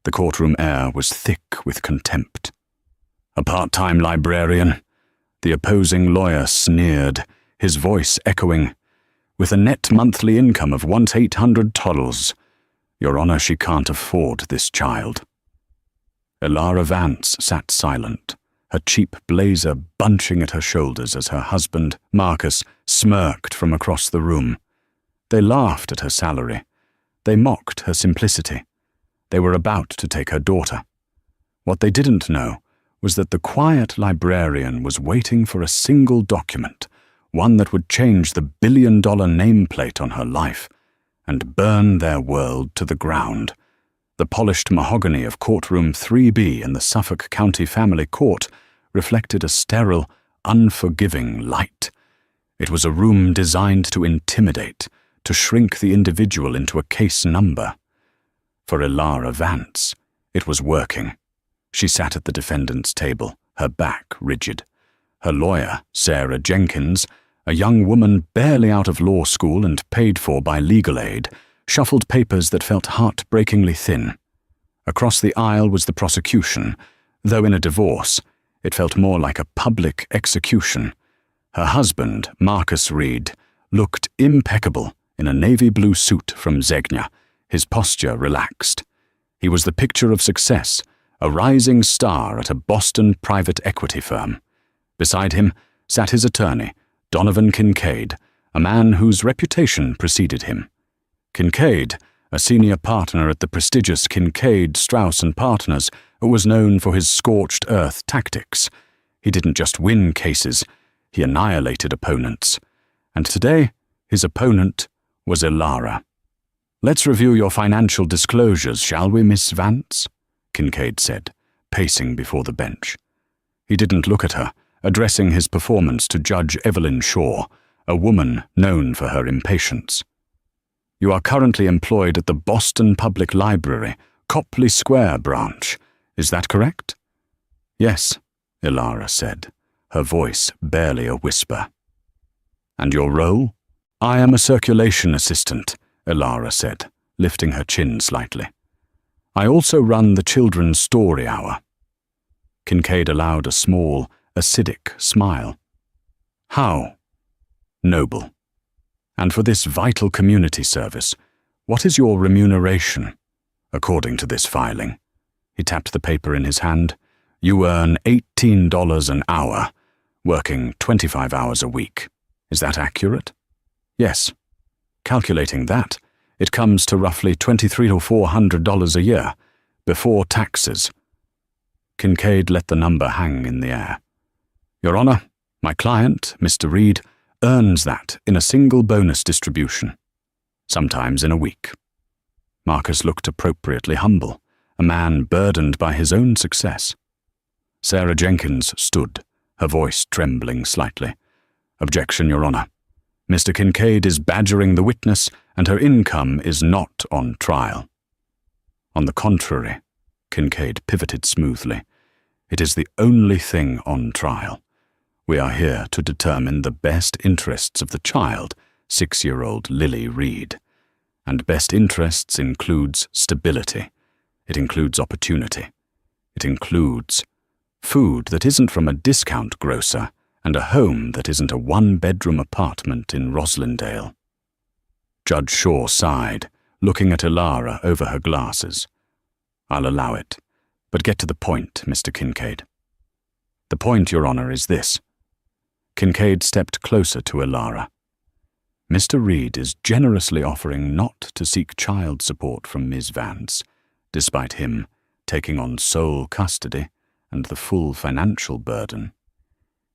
The courtroom air was thick with contempt. A part-time librarian? The opposing lawyer sneered, his voice echoing. With a net monthly income of $1,800. Your Honor, she can't afford this child. Elara Vance sat silent, her cheap blazer bunching at her shoulders as her husband, Marcus, smirked from across the room. They laughed at her salary. They mocked her simplicity. They were about to take her daughter. What they didn't know was that the quiet librarian was waiting for a single document, one that would change the billion-dollar nameplate on her life and burn their world to the ground. The polished mahogany of courtroom 3B in the Suffolk County Family Court reflected a sterile, unforgiving light. It was a room designed to intimidate, to shrink the individual into a case number. For Elara Vance, it was working. She sat at the defendant's table, her back rigid. Her lawyer, Sarah Jenkins, a young woman barely out of law school and paid for by legal aid, shuffled papers that felt heartbreakingly thin. Across the aisle was the prosecution, though in a divorce, it felt more like a public execution. Her husband, Marcus Reed, looked impeccable in a navy blue suit from Zegna, his posture relaxed. He was the picture of success, a rising star at a Boston private equity firm. Beside him sat his attorney, Donovan Kincaid, a man whose reputation preceded him. Kincaid, a senior partner at the prestigious Kincaid, Strauss & Partners, was known for his scorched earth tactics. He didn't just win cases, he annihilated opponents. And today, his opponent was Elara. "Let's review your financial disclosures, shall we, Miss Vance?" Kincaid said, pacing before the bench. He didn't look at her, addressing his performance to Judge Evelyn Shaw, a woman known for her impatience. "You are currently employed at the Boston Public Library, Copley Square branch. Is that correct?" "Yes," Elara said, her voice barely a whisper. "And your role?" "I am a circulation assistant," Elara said, lifting her chin slightly. "I also run the Children's Story Hour." Kincaid allowed a small, acidic smile. "How?" "Noble. And for this vital community service, what is your remuneration?" "According to this filing." He tapped the paper in his hand. "You earn $18 an hour, working 25 hours a week. Is that accurate?" "Yes." "Calculating that, it comes to roughly $2,300 to $400 a year, before taxes." Kincaid let the number hang in the air. "Your Honor, my client, Mr. Reed, earns that in a single bonus distribution, sometimes in a week." Marcus looked appropriately humble, a man burdened by his own success. Sarah Jenkins stood, her voice trembling slightly. "Objection, Your Honor. Mr. Kincaid is badgering the witness, and her income is not on trial." "On the contrary," Kincaid pivoted smoothly, "it is the only thing on trial. We are here to determine the best interests of the child, 6-year-old Lily Reed. And best interests includes stability. It includes opportunity. It includes food that isn't from a discount grocer and a home that isn't a 1-bedroom apartment in Roslindale." Judge Shaw sighed, looking at Elara over her glasses. "I'll allow it, but get to the point, Mr. Kincaid." "The point, Your Honor, is this." Kincaid stepped closer to Elara. "Mr. Reed is generously offering not to seek child support from Ms. Vance, despite him taking on sole custody and the full financial burden.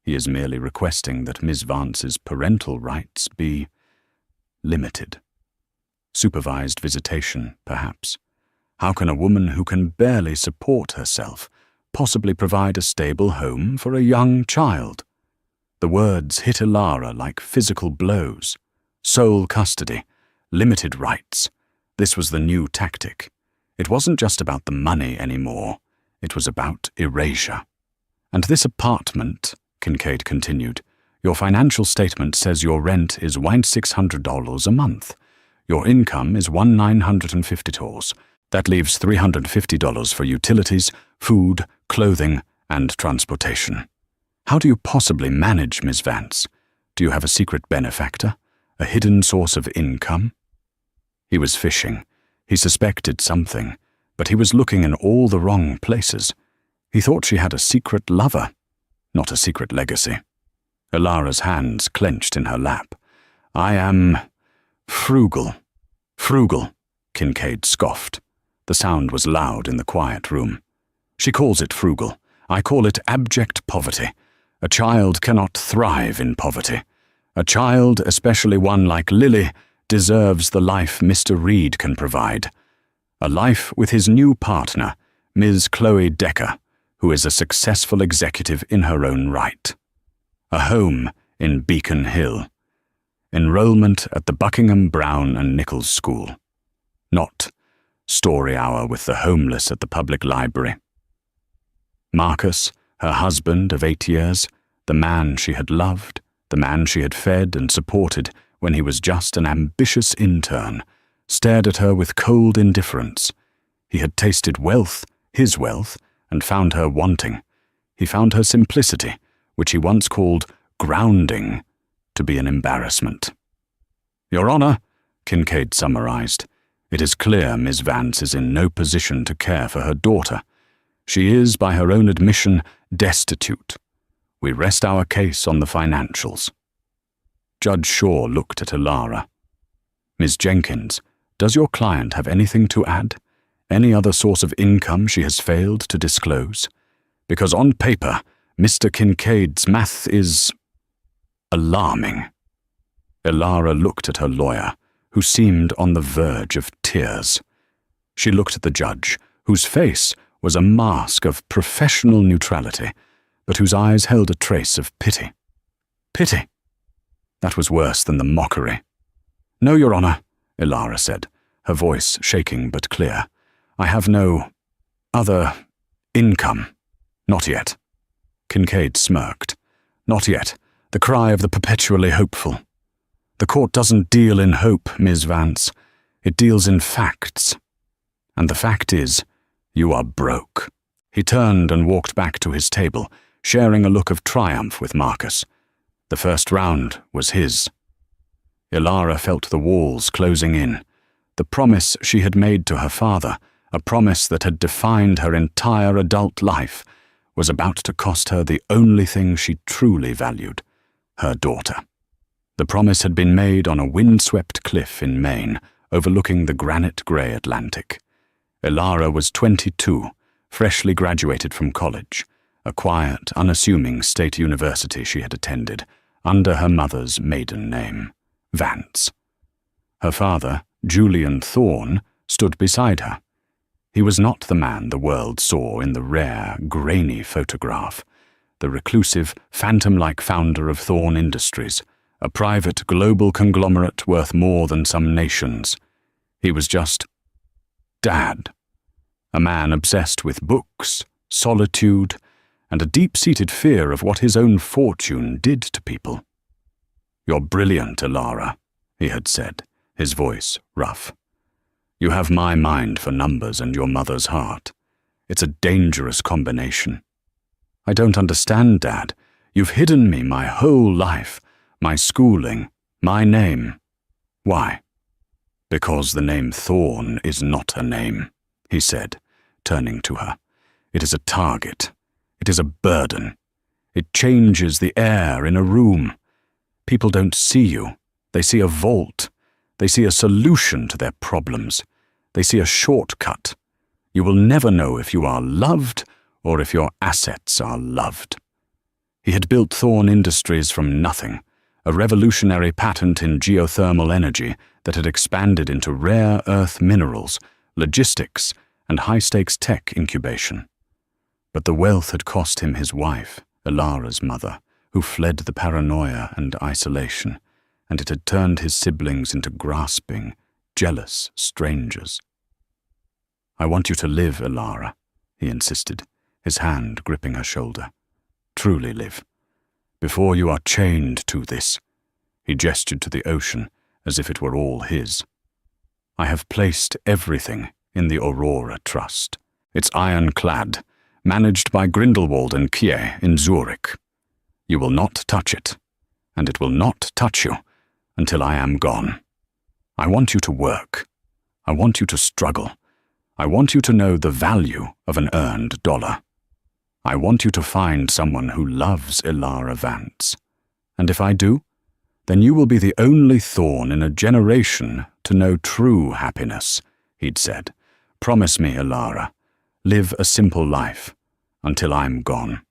He is merely requesting that Ms. Vance's parental rights be limited. Supervised visitation, perhaps. How can a woman who can barely support herself possibly provide a stable home for a young child?" The words hit Elara like physical blows. Sole custody, limited rights. This was the new tactic. It wasn't just about the money anymore. It was about erasure. "And this apartment," Kincaid continued, "your financial statement says your rent is $1,600 a month. Your income is $1,950. That leaves $350 for utilities, food, clothing, and transportation. How do you possibly manage, Miss Vance? Do you have a secret benefactor? A hidden source of income? He was fishing. He suspected something, but he was looking in all the wrong places. He thought she had a secret lover, not a secret legacy. Ilara's hands clenched in her lap. I am frugal. Frugal, Kincaid scoffed. The sound was loud in the quiet room. She calls it frugal. I call it abject poverty. A child cannot thrive in poverty. A child, especially one like Lily, deserves the life Mr. Reed can provide. A life with his new partner, Ms. Chloe Decker, who is a successful executive in her own right. A home in Beacon Hill. Enrollment at the Buckingham Brown and Nichols School. Not story hour with the homeless at the public library. Marcus, her husband of 8 years, the man she had loved, the man she had fed and supported when he was just an ambitious intern, stared at her with cold indifference. He had tasted wealth, his wealth, and found her wanting. He found her simplicity, which he once called grounding, to be an embarrassment. Your Honor, Kincaid summarized, it is clear Miss Vance is in no position to care for her daughter. She is, by her own admission, destitute. We rest our case on the financials. Judge Shaw looked at Ilara. Ms. Jenkins, does your client have anything to add? Any other source of income she has failed to disclose? Because on paper, Mr. Kincaid's math is alarming. Ilara looked at her lawyer, who seemed on the verge of tears. She looked at the judge, whose face was a mask of professional neutrality, but whose eyes held a trace of pity. Pity? That was worse than the mockery. No, Your Honor, Ilara said, her voice shaking but clear. I have no other income. Not yet. Kincaid smirked. Not yet. The cry of the perpetually hopeful. The court doesn't deal in hope, Ms. Vance. It deals in facts. And the fact is, you are broke. He turned and walked back to his table, sharing a look of triumph with Marcus. The first round was his. Ilara felt the walls closing in. The promise she had made to her father, a promise that had defined her entire adult life, was about to cost her the only thing she truly valued, her daughter. The promise had been made on a windswept cliff in Maine, overlooking the granite-grey Atlantic. Ilara was 22, freshly graduated from college, a quiet, unassuming state university she had attended, under her mother's maiden name, Vance. Her father, Julian Thorne, stood beside her. He was not the man the world saw in the rare, grainy photograph, the reclusive, phantom-like founder of Thorne Industries, a private global conglomerate worth more than some nations. He was just Dad, a man obsessed with books, solitude, and a deep-seated fear of what his own fortune did to people. You're brilliant, Ilara, he had said, his voice rough. You have my mind for numbers and your mother's heart. It's a dangerous combination. I don't understand, Dad. You've hidden me my whole life, my schooling, my name. Why? Because the name Thorne is not a name, he said, turning to her. It is a target. It is a burden. It changes the air in a room. People don't see you. They see a vault. They see a solution to their problems. They see a shortcut. You will never know if you are loved or if your assets are loved. He had built Thorne Industries from nothing, a revolutionary patent in geothermal energy that had expanded into rare earth minerals, logistics, and high-stakes tech incubation. But the wealth had cost him his wife, Ilara's mother, who fled the paranoia and isolation, and it had turned his siblings into grasping, jealous strangers. I want you to live, Ilara, he insisted, his hand gripping her shoulder. Truly live. Before you are chained to this. He gestured to the ocean, as if it were all his. I have placed everything in the Aurora Trust. It's ironclad, managed by Grindelwald and Kie in Zurich. You will not touch it, and it will not touch you until I am gone. I want you to work. I want you to struggle. I want you to know the value of an earned dollar. I want you to find someone who loves Elara Vance. And if I do, then you will be the only Thorn in a generation to know true happiness, he'd said. Promise me, Elara. Live a simple life until I'm gone.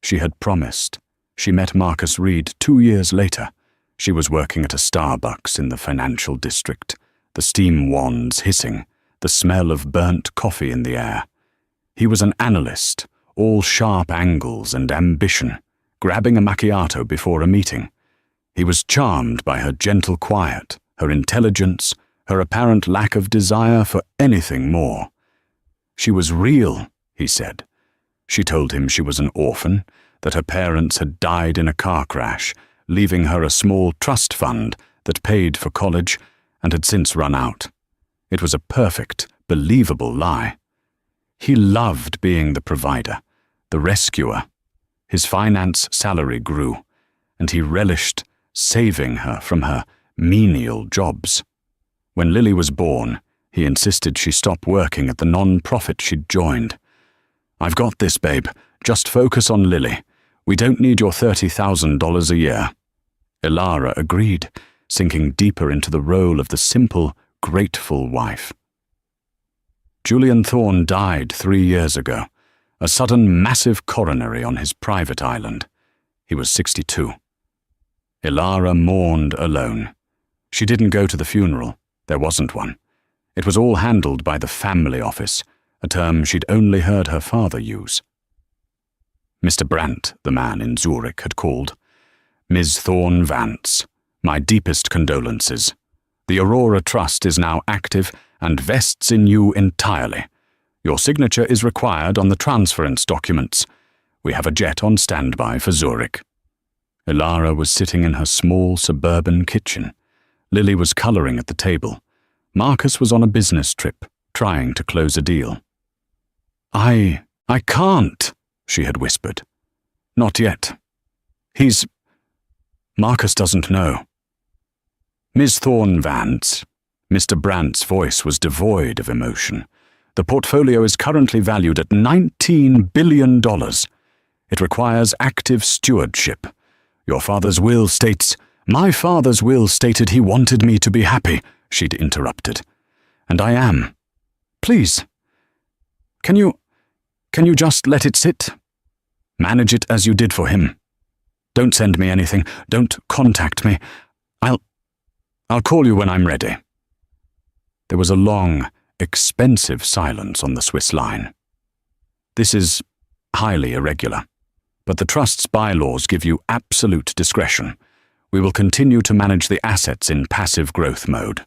She had promised. She met Marcus Reed 2 years later. She was working at a Starbucks in the financial district, the steam wands hissing, the smell of burnt coffee in the air. He was an analyst, all sharp angles and ambition, grabbing a macchiato before a meeting. He was charmed by her gentle quiet, her intelligence, her apparent lack of desire for anything more. She was real, he said. She told him she was an orphan, that her parents had died in a car crash, leaving her a small trust fund that paid for college and had since run out. It was a perfect, believable lie. He loved being the provider, the rescuer. His finance salary grew, and he relished saving her from her menial jobs. When Lily was born, he insisted she stop working at the non-profit she'd joined. I've got this, babe. Just focus on Lily. We don't need your $30,000 a year. Elara agreed, sinking deeper into the role of the simple, grateful wife. Julian Thorne died 3 years ago, a sudden massive coronary on his private island. He was 62. Elara mourned alone. She didn't go to the funeral. There wasn't one. It was all handled by the family office, a term she'd only heard her father use. Mr. Brandt, the man in Zurich, had called. Ms. Thorne Vance, my deepest condolences. The Aurora Trust is now active and vests in you entirely. Your signature is required on the transference documents. We have a jet on standby for Zurich. Elara was sitting in her small suburban kitchen. Lily was colouring at the table. Marcus was on a business trip, trying to close a deal. I can't, she had whispered. Not yet. Marcus doesn't know. Ms. Thorne Vance. Mr. Brandt's voice was devoid of emotion. The portfolio is currently valued at $19 billion. It requires active stewardship. Your father's will states, My father's will stated he wanted me to be happy, she'd interrupted. And I am. Please. Can you just let it sit? Manage it as you did for him. Don't send me anything. Don't contact me. I'll call you when I'm ready. There was a long, expensive silence on the Swiss line. This is highly irregular, but the Trust's bylaws give you absolute discretion. We will continue to manage the assets in passive growth mode.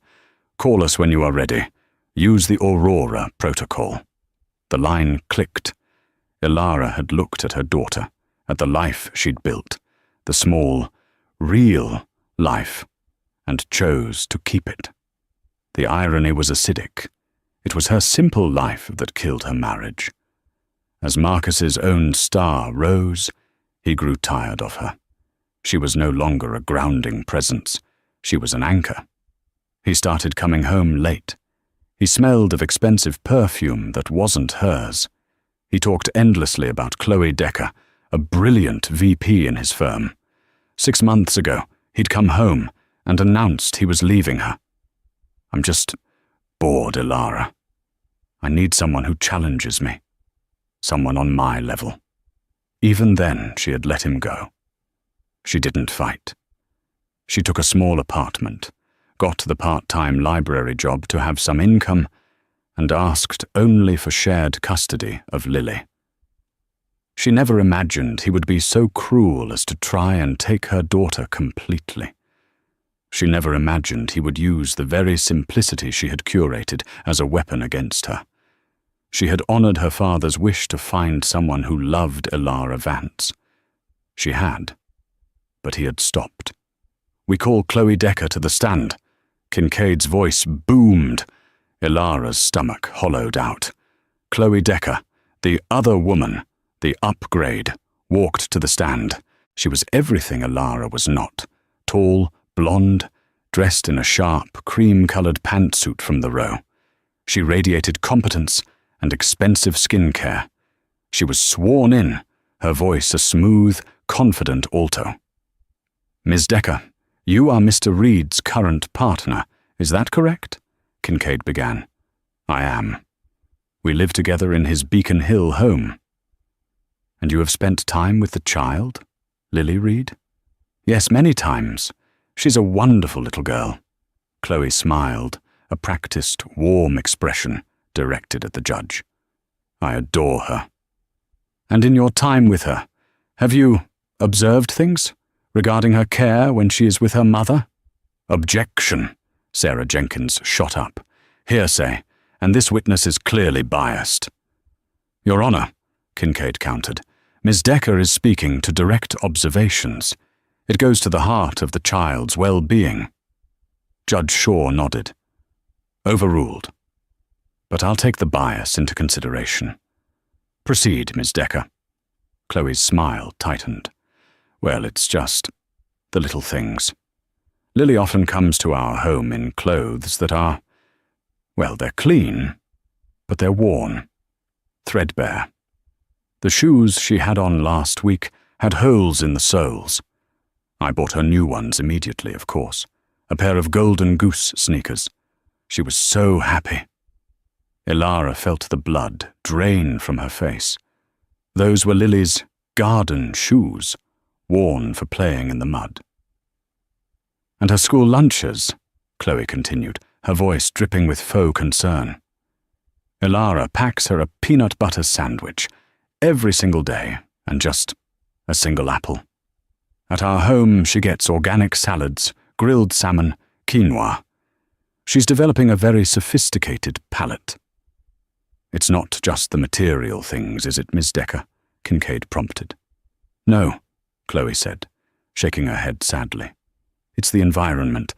Call us when you are ready. Use the Aurora protocol. The line clicked. Elara had looked at her daughter, at the life she'd built, the small, real life, and chose to keep it. The irony was acidic. It was her simple life that killed her marriage. As Marcus's own star rose, he grew tired of her. She was no longer a grounding presence. She was an anchor. He started coming home late. He smelled of expensive perfume that wasn't hers. He talked endlessly about Chloe Decker, a brilliant VP in his firm. 6 months ago, he'd come home and announced he was leaving her. I'm just bored, Elara. I need someone who challenges me. Someone on my level. Even then, she had let him go. She didn't fight. She took a small apartment, got the part-time library job to have some income, and asked only for shared custody of Lily. She never imagined he would be so cruel as to try and take her daughter completely. She never imagined he would use the very simplicity she had curated as a weapon against her. She had honoured her father's wish to find someone who loved Elara Vance. She had, but he had stopped. We call Chloe Decker to the stand. Kincaid's voice boomed. Ilara's stomach hollowed out. Chloe Decker, the other woman, the upgrade, walked to the stand. She was everything Ilara was not. Tall, blonde, dressed in a sharp, cream-colored pantsuit from the row. She radiated competence and expensive skincare. She was sworn in, her voice a smooth, confident alto. "Ms. Decker, you are Mr. Reed's current partner, is that correct?" Kincaid began. "I am. We live together in his Beacon Hill home." "And you have spent time with the child, Lily Reed?" "Yes, many times. She's a wonderful little girl." Chloe smiled, a practiced, warm expression directed at the judge. "I adore her." "And in your time with her, have you observed things regarding her care when she is with her mother?" "Objection," Sarah Jenkins shot up. "Hearsay, and this witness is clearly biased." "Your Honor," Kincaid countered, "Ms. Decker is speaking to direct observations. It goes to the heart of the child's well-being." Judge Shaw nodded. "Overruled. But I'll take the bias into consideration. Proceed, Ms. Decker." Chloe's smile tightened. "Well, it's just the little things. Lily often comes to our home in clothes that are, well, they're clean, but they're worn, threadbare. The shoes she had on last week had holes in the soles. I bought her new ones immediately, of course, a pair of golden goose sneakers. She was so happy." Ilara felt the blood drain from her face. Those were Lily's garden shoes, worn for playing in the mud. "And her school lunches," Chloe continued, her voice dripping with faux concern. "Ilara packs her a peanut butter sandwich every single day and just a single apple. At our home, she gets organic salads, grilled salmon, quinoa. She's developing a very sophisticated palate." "It's not just the material things, is it, Ms. Decker?" Kincaid prompted. "No," Chloe said, shaking her head sadly. "It's the environment.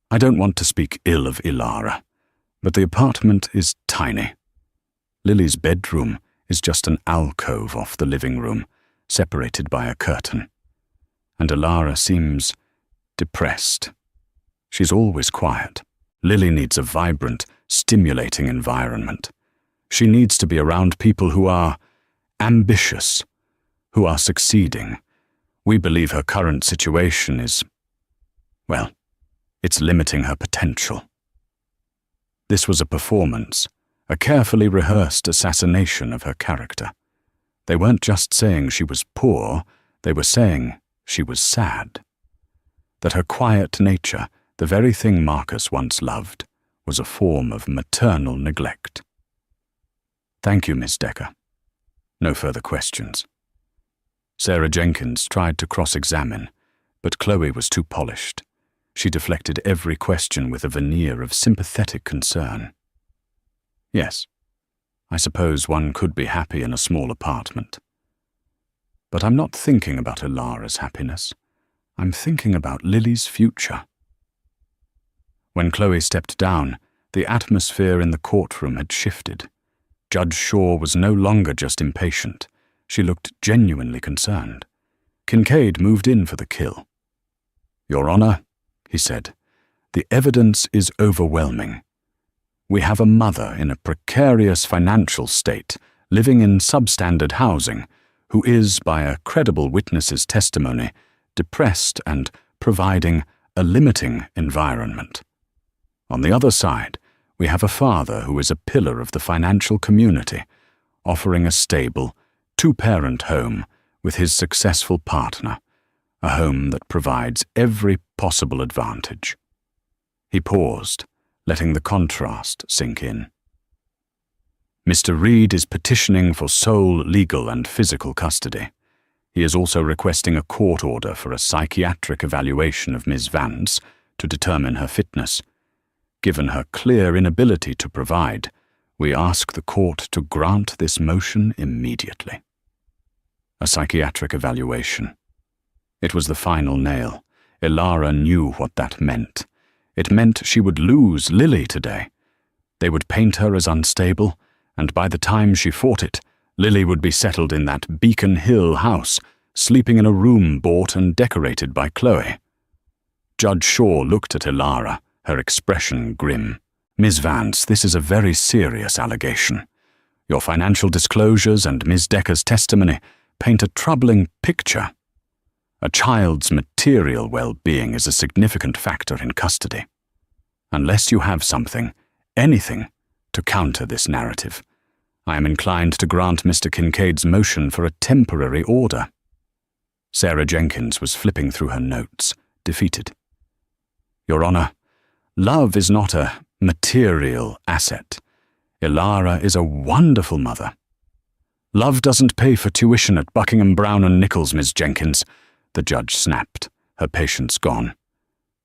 I don't want to speak ill of Ilara, but the apartment is tiny. Lily's bedroom is just an alcove off the living room, separated by a curtain. And Ilara seems depressed. She's always quiet. Lily needs a vibrant, stimulating environment. She needs to be around people who are ambitious, who are succeeding. We believe her current situation is, well, it's limiting her potential." This was a performance, a carefully rehearsed assassination of her character. They weren't just saying she was poor, they were saying she was sad. That her quiet nature, the very thing Marcus once loved, was a form of maternal neglect. "Thank you, Miss Decker. No further questions." Sarah Jenkins tried to cross-examine, but Chloe was too polished. She deflected every question with a veneer of sympathetic concern. "Yes, I suppose one could be happy in a small apartment. But I'm not thinking about Ilara's happiness. I'm thinking about Lily's future." When Chloe stepped down, the atmosphere in the courtroom had shifted. Judge Shaw was no longer just impatient. She looked genuinely concerned. Kincaid moved in for the kill. "Your Honor," he said, "the evidence is overwhelming. We have a mother in a precarious financial state, living in substandard housing, who is, by a credible witness's testimony, depressed and providing a limiting environment. On the other side, we have a father who is a pillar of the financial community, offering a stable, two-parent home with his successful partner, a home that provides every possible advantage." He paused, letting the contrast sink in. "Mr. Reed is petitioning for sole legal and physical custody. He is also requesting a court order for a psychiatric evaluation of Ms. Vance to determine her fitness. Given her clear inability to provide, we ask the court to grant this motion immediately." A psychiatric evaluation. It was the final nail. Ilara knew what that meant. It meant she would lose Lily today. They would paint her as unstable, and by the time she fought it, Lily would be settled in that Beacon Hill house, sleeping in a room bought and decorated by Chloe. Judge Shaw looked at Ilara, her expression grim. "Ms. Vance, this is a very serious allegation. Your financial disclosures and Ms. Decker's testimony paint a troubling picture. A child's material well-being is a significant factor in custody. Unless you have something, anything, to counter this narrative, I am inclined to grant Mr. Kincaid's motion for a temporary order." Sarah Jenkins was flipping through her notes, defeated. "Your Honor, love is not a material asset. Ilara is a wonderful mother. Love doesn't pay for tuition at Buckingham Brown and Nichols, Ms. Jenkins," the judge snapped, her patience gone.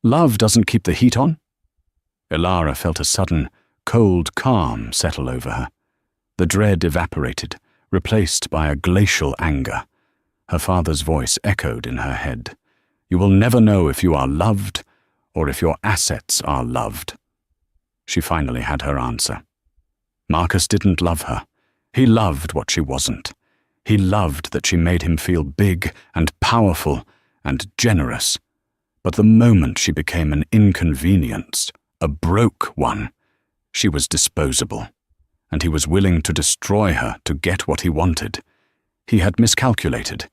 "Love doesn't keep the heat on." Ilara felt a sudden, cold calm settle over her. The dread evaporated, replaced by a glacial anger. Her father's voice echoed in her head. "You will never know if you are loved or if your assets are loved." She finally had her answer. Marcus didn't love her. He loved what she wasn't. He loved that she made him feel big and powerful and generous. But the moment she became an inconvenience, a broke one, she was disposable, and he was willing to destroy her to get what he wanted. He had miscalculated.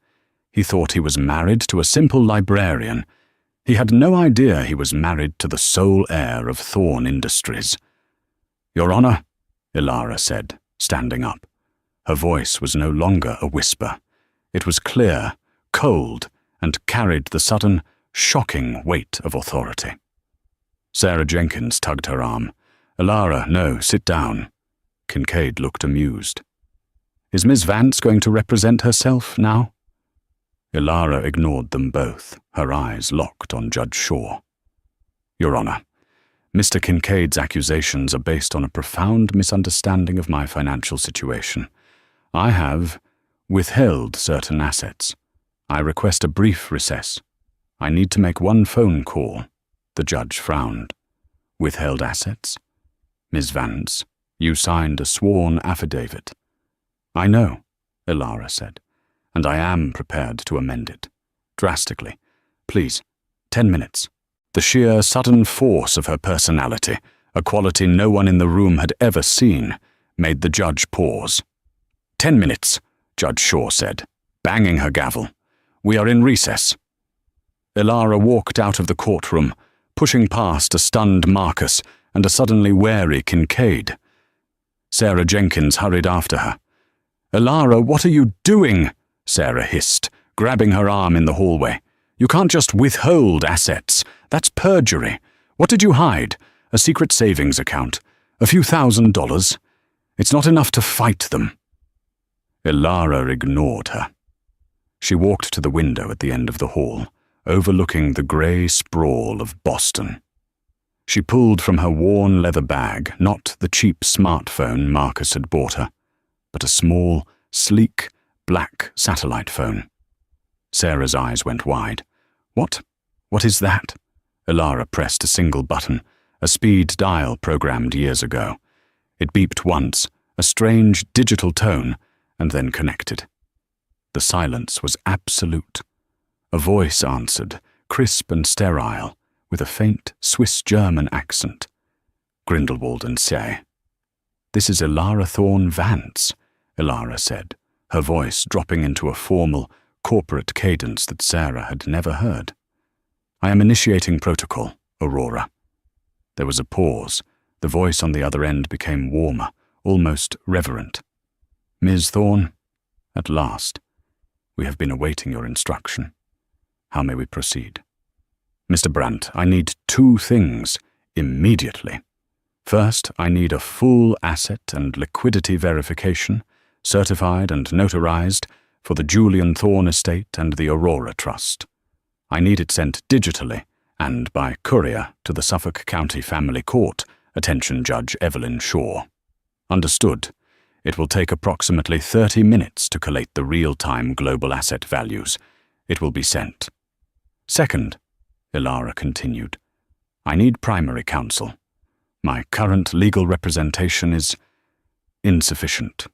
He thought he was married to a simple librarian. He had no idea he was married to the sole heir of Thorne Industries. "Your Honor," Ilara said, standing up. Her voice was no longer a whisper. It was clear, cold, and carried the sudden, shocking weight of authority. Sarah Jenkins tugged her arm. "Ilara, no, sit down." Kincaid looked amused. "Is Miss Vance going to represent herself now?" Ilara ignored them both, her eyes locked on Judge Shaw. "Your Honor, Mr. Kincaid's accusations are based on a profound misunderstanding of my financial situation. I have withheld certain assets. I request a brief recess. I need to make one phone call." The judge frowned. "Withheld assets? Ms. Vance, you signed a sworn affidavit." "I know," Ilara said, "and I am prepared to amend it. Drastically. Please, 10 minutes." The sheer sudden force of her personality, a quality no one in the room had ever seen, made the judge pause. 10 minutes, Judge Shaw said, banging her gavel. "We are in recess." Ilara walked out of the courtroom, pushing past a stunned Marcus and a suddenly wary Kincaid. Sarah Jenkins hurried after her. "Ilara, what are you doing?" Sarah hissed, grabbing her arm in the hallway. "You can't just withhold assets. That's perjury. What did you hide? A secret savings account? A few $1,000s? It's not enough to fight them." Ilara ignored her. She walked to the window at the end of the hall, overlooking the grey sprawl of Boston. She pulled from her worn leather bag not the cheap smartphone Marcus had bought her, but a small, sleek, black satellite phone. Sarah's eyes went wide. What is that?" Ilara pressed a single button, a speed dial programmed years ago. It beeped once, a strange digital tone, and then connected. The silence was absolute. A voice answered, crisp and sterile, with a faint Swiss-German accent. "Grindelwald and Say." "This is Ilara Thorne Vance," Ilara said, her voice dropping into a formal, corporate cadence that Sarah had never heard. "I am initiating protocol, Aurora." There was a pause. The voice on the other end became warmer, almost reverent. "Ms. Thorne, at last. We have been awaiting your instruction. How may we proceed?" "Mr. Brandt, I need 2 things, immediately. First, I need a full asset and liquidity verification, certified and notarized, for the Julian Thorne estate and the Aurora Trust. I need it sent digitally and by courier to the Suffolk County Family Court, attention Judge Evelyn Shaw. Understood. It will take approximately 30 minutes to collate the real-time global asset values. It will be sent. Second," Ilara continued, "I need primary counsel. My current legal representation is insufficient.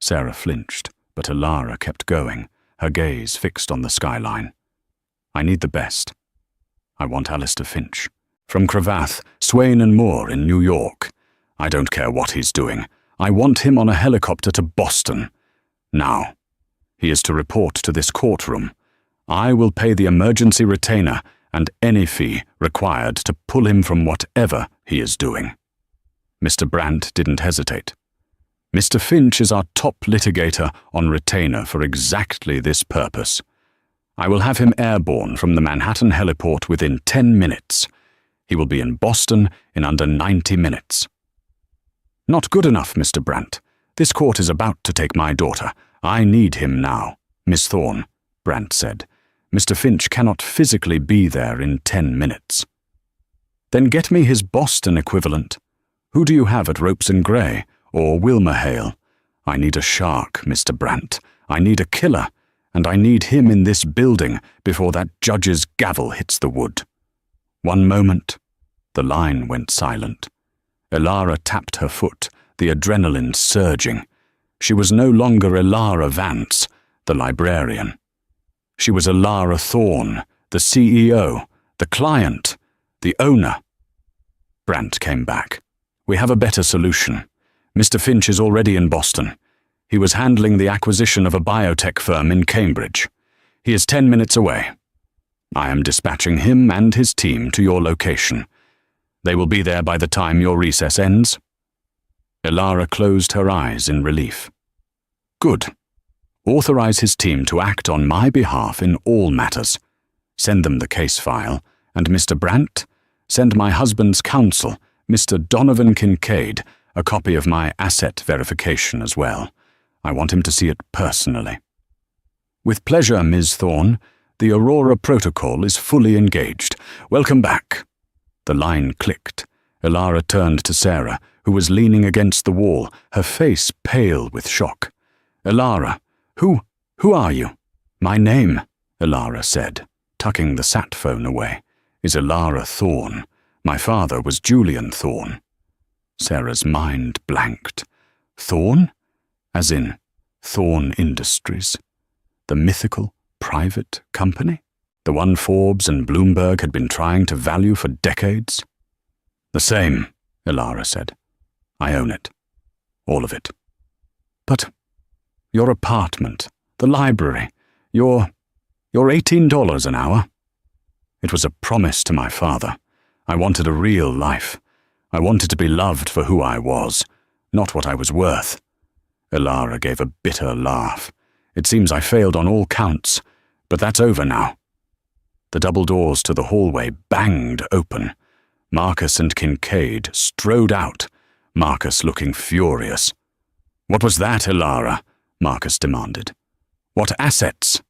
Sarah flinched, but Alara kept going, her gaze fixed on the skyline. I need the best. I want Alistair Finch. From Cravath, Swain and Moore in New York. I don't care what he's doing. I want him on a helicopter to Boston. Now. He is to report to this courtroom. I will pay the emergency retainer and any fee required to pull him from whatever he is doing. Mr. Brandt didn't hesitate. Mr. Finch is our top litigator on retainer for exactly this purpose. I will have him airborne from the Manhattan heliport within 10 minutes. He will be in Boston in under 90 minutes. Not good enough, Mr. Brandt. This court is about to take my daughter. I need him now. Miss Thorne, Brandt said. Mr. Finch cannot physically be there in 10 minutes. Then get me his Boston equivalent. Who do you have at Ropes and Gray or Wilmerhale? I need a shark, Mr. Brandt. I need a killer, and I need him in this building before that judge's gavel hits the wood. One moment. The line went silent. Alara tapped her foot, the adrenaline surging. She was no longer Alara Vance, the librarian. She was Alara Thorne, the CEO, the client, the owner. Brandt came back. We have a better solution. Mr. Finch is already in Boston. He was handling the acquisition of a biotech firm in Cambridge. He is 10 minutes away. I am dispatching him and his team to your location. They will be there by the time your recess ends. Alara closed her eyes in relief. Good. Authorize his team to act on my behalf in all matters. Send them the case file, and Mr. Brandt, send my husband's counsel, Mr. Donovan Kincaid, a copy of my asset verification as well. I want him to see it personally. With pleasure, Ms. Thorne. The Aurora Protocol is fully engaged. Welcome back. The line clicked. Alara turned to Sarah, who was leaning against the wall, her face pale with shock. Alara, who are you? My name, Alara said, tucking the sat phone away, is Alara Thorne. My father was Julian Thorne. Sarah's mind blanked. Thorne? As in Thorne Industries. The mythical private company? The one Forbes and Bloomberg had been trying to value for decades? The same, Alara said. I own it. All of it. But your apartment, the library, your $18 an hour? It was a promise to my father. I wanted a real life. I wanted to be loved for who I was, not what I was worth. Alara gave a bitter laugh. It seems I failed on all counts, but that's over now. The double doors to the hallway banged open. Marcus and Kincaid strode out, Marcus looking furious. What was that, Alara? Marcus demanded. What assets?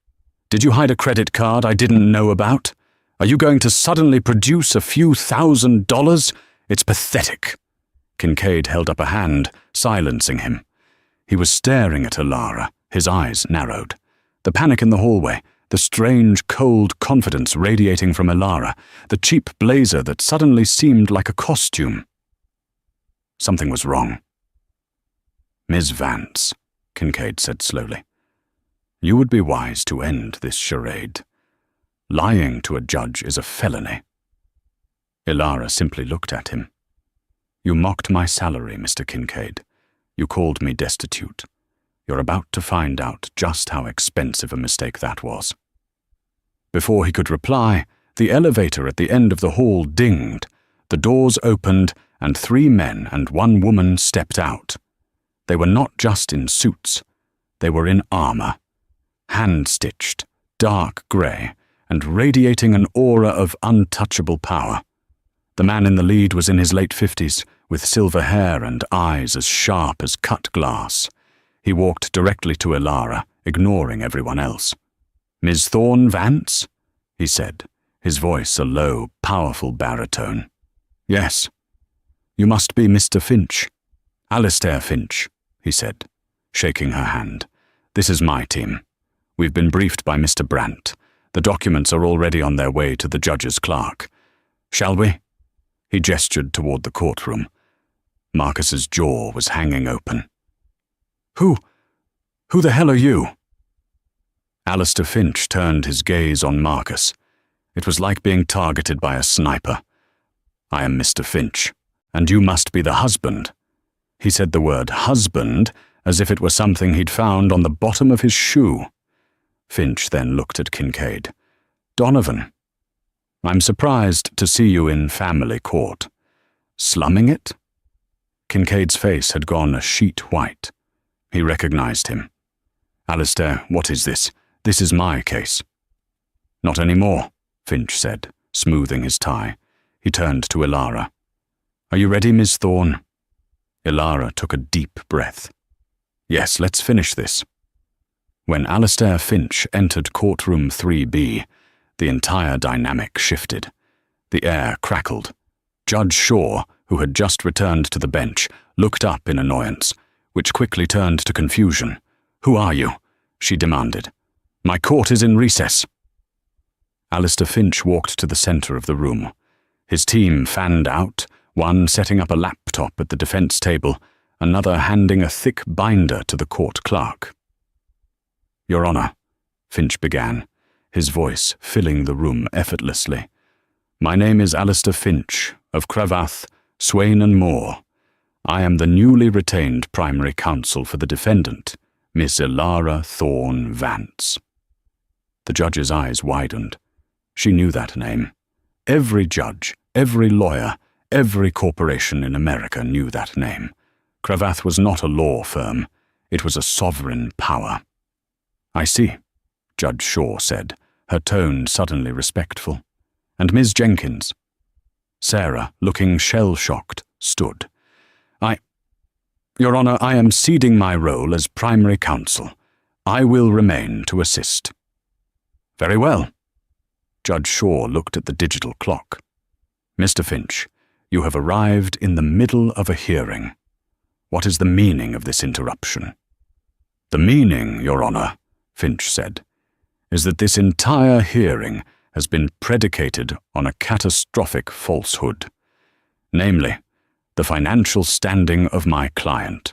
Did you hide a credit card I didn't know about? Are you going to suddenly produce a few $1,000s? It's pathetic. Kincaid held up a hand, silencing him. He was staring at Alara, his eyes narrowed. The panic in the hallway, the strange, cold confidence radiating from Alara, the cheap blazer that suddenly seemed like a costume. Something was wrong. Ms. Vance, Kincaid said slowly, you would be wise to end this charade. Lying to a judge is a felony. Alara simply looked at him. You mocked my salary, Mr. Kincaid. You called me destitute. You're about to find out just how expensive a mistake that was. Before he could reply, the elevator at the end of the hall dinged, the doors opened, and 3 men and 1 woman stepped out. They were not just in suits. They were in armor, hand-stitched, dark grey, and radiating an aura of untouchable power. The man in the lead was in his late 50s, with silver hair and eyes as sharp as cut glass. He walked directly to Alara, ignoring everyone else. Ms. Thorne Vance? He said, his voice a low, powerful baritone. Yes. You must be Mr. Finch. Alistair Finch, he said, shaking her hand. This is my team. We've been briefed by Mr. Brandt. The documents are already on their way to the judge's clerk. Shall we? He gestured toward the courtroom. Marcus's jaw was hanging open. Who the hell are you?" Alistair Finch turned his gaze on Marcus. It was like being targeted by a sniper. "I am Mr. Finch, and you must be the husband." He said the word husband as if it were something he'd found on the bottom of his shoe. Finch then looked at Kincaid. "Donovan, I'm surprised to see you in family court. Slumming it?" Kincaid's face had gone a sheet white. He recognized him. "Alistair, what is this? This is my case." "Not anymore," Finch said, smoothing his tie. He turned to Ilara. "Are you ready, Ms. Thorne?" Ilara took a deep breath. "Yes, let's finish this." When Alistair Finch entered courtroom 3B, the entire dynamic shifted. The air crackled. Judge Shaw, who had just returned to the bench, looked up in annoyance, which quickly turned to confusion. "Who are you?" she demanded. "My court is in recess." Alistair Finch walked to the center of the room. His team fanned out, one setting up a laptop at the defense table, another handing a thick binder to the court clerk. "Your Honor," Finch began, his voice filling the room effortlessly. "My name is Alistair Finch, of Cravath, Swain and Moore. I am the newly retained primary counsel for the defendant, Miss Ilara Thorne Vance." The judge's eyes widened. She knew that name. Every judge, every lawyer, every corporation in America knew that name. Cravath was not a law firm. It was a sovereign power. "I see," Judge Shaw said, her tone suddenly respectful. "And Ms. Jenkins?" Sarah, looking shell-shocked, stood. Your Honor, I am ceding my role as primary counsel. I will remain to assist." "Very well." Judge Shaw looked at the digital clock. "Mr. Finch, you have arrived in the middle of a hearing. What is the meaning of this interruption?" "The meaning, Your Honor," Finch said, "is that this entire hearing has been predicated on a catastrophic falsehood. Namely, the financial standing of my client."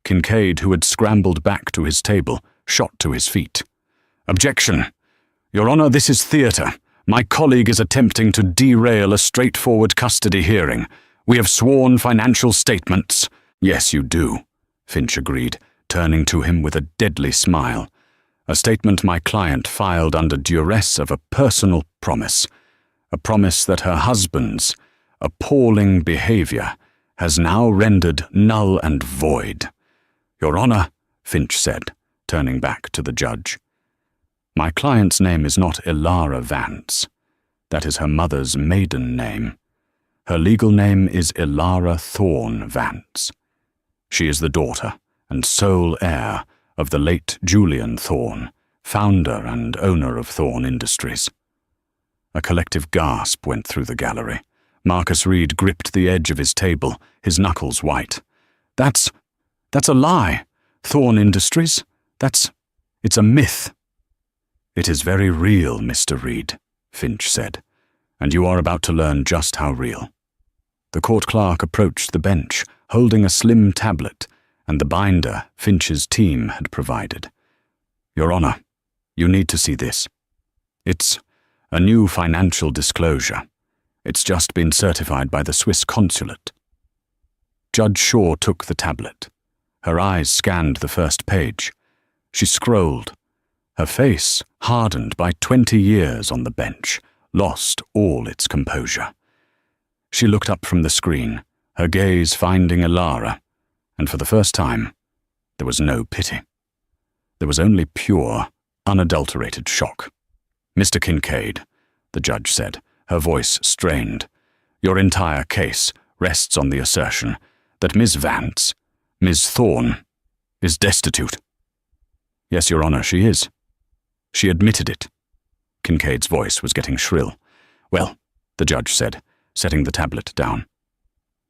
Kincaid, who had scrambled back to his table, shot to his feet. "Objection! Your Honor, this is theatre. My colleague is attempting to derail a straightforward custody hearing. We have sworn financial statements." "Yes, you do," Finch agreed, turning to him with a deadly smile. "A statement my client filed under duress of a personal promise. A promise that her husband's appalling behavior has now rendered null and void." "Your Honor," Finch said, turning back to the judge. "My client's name is not Ilara Vance. That is her mother's maiden name. Her legal name is Ilara Thorne Vance. She is the daughter and sole heir of the late Julian Thorne, founder and owner of Thorne Industries." A collective gasp went through the gallery. Marcus Reed gripped the edge of his table, his knuckles white. That's a lie. Thorne Industries? It's a myth." "It is very real, Mr. Reed," Finch said, "and you are about to learn just how real." The court clerk approached the bench, holding a slim tablet and the binder Finch's team had provided. "Your Honor, you need to see this. It's a new financial disclosure. It's just been certified by the Swiss consulate." Judge Shaw took the tablet. Her eyes scanned the first page. She scrolled. Her face, hardened by 20 years on the bench, lost all its composure. She looked up from the screen, her gaze finding Ilara, and for the first time, there was no pity. There was only pure, unadulterated shock. "Mr. Kincaid," the judge said, her voice strained, "your entire case rests on the assertion that Miss Vance, Miss Thorne, is destitute." "Yes, Your Honor, she is." "She admitted it." Kincaid's voice was getting shrill. "Well," the judge said, setting the tablet down,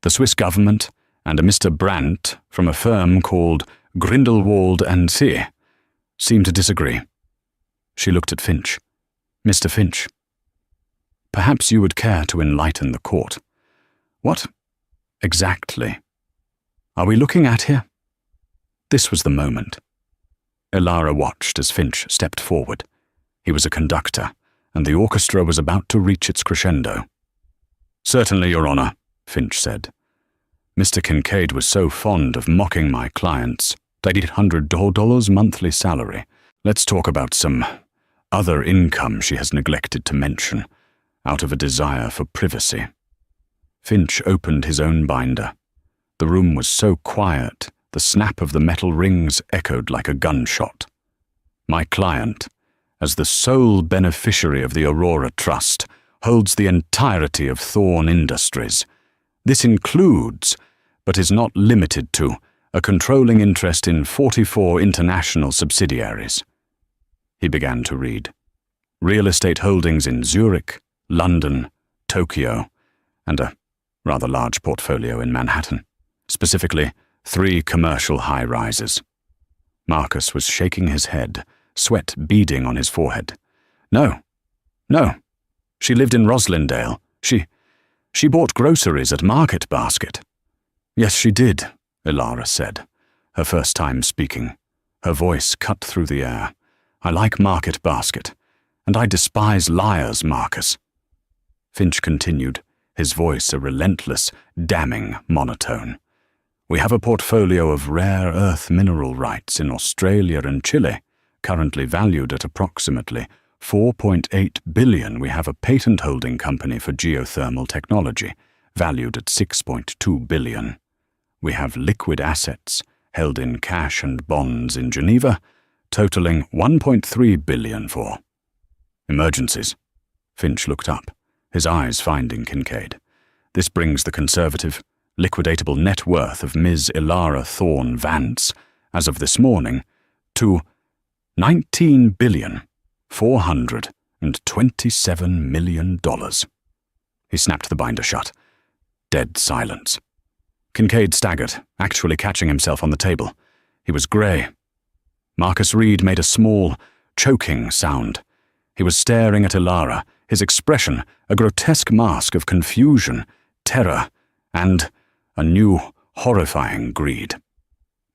"the Swiss government and a Mr. Brandt from a firm called Grindelwald and See seem to disagree." She looked at Finch. "Mr. Finch, perhaps you would care to enlighten the court. What exactly are we looking at here? This was the moment. Ilara watched as Finch stepped forward. He was a conductor, and the orchestra was about to reach its crescendo. "Certainly, Your Honor," Finch said. "Mr. Kincaid was so fond of mocking my clients. $800 monthly salary. Let's talk about some other income she has neglected to mention, out of a desire for privacy." Finch opened his own binder. The room was so quiet, the snap of the metal rings echoed like a gunshot. "My client, as the sole beneficiary of the Aurora Trust, holds the entirety of Thorn Industries. This includes, but is not limited to, a controlling interest in 44 international subsidiaries." He began to read. "Real estate holdings in Zurich, London, Tokyo, and a rather large portfolio in Manhattan. Specifically, 3 commercial high-rises." Marcus was shaking his head, sweat beading on his forehead. No. She lived in Roslindale. She bought groceries at Market Basket." "Yes, she did," Ilara said, her first time speaking. Her voice cut through the air. "I like Market Basket, and I despise liars, Marcus." Finch continued, his voice a relentless, damning monotone. "We have a portfolio of rare earth mineral rights in Australia and Chile, currently valued at approximately $4.8 billion. We have a patent holding company for geothermal technology, valued at $6.2 billion. We have liquid assets, held in cash and bonds in Geneva, totaling $1.3 billion for emergencies." Finch looked up, his eyes finding Kincaid. "This brings the conservative, liquidatable net worth of Ms. Ilara Thorne Vance, as of this morning, to $19,427 million. He snapped the binder shut. Dead silence. Kincaid staggered, actually catching himself on the table. He was grey. Marcus Reed made a small, choking sound. He was staring at Ilara, his expression a grotesque mask of confusion, terror, and a new, horrifying greed.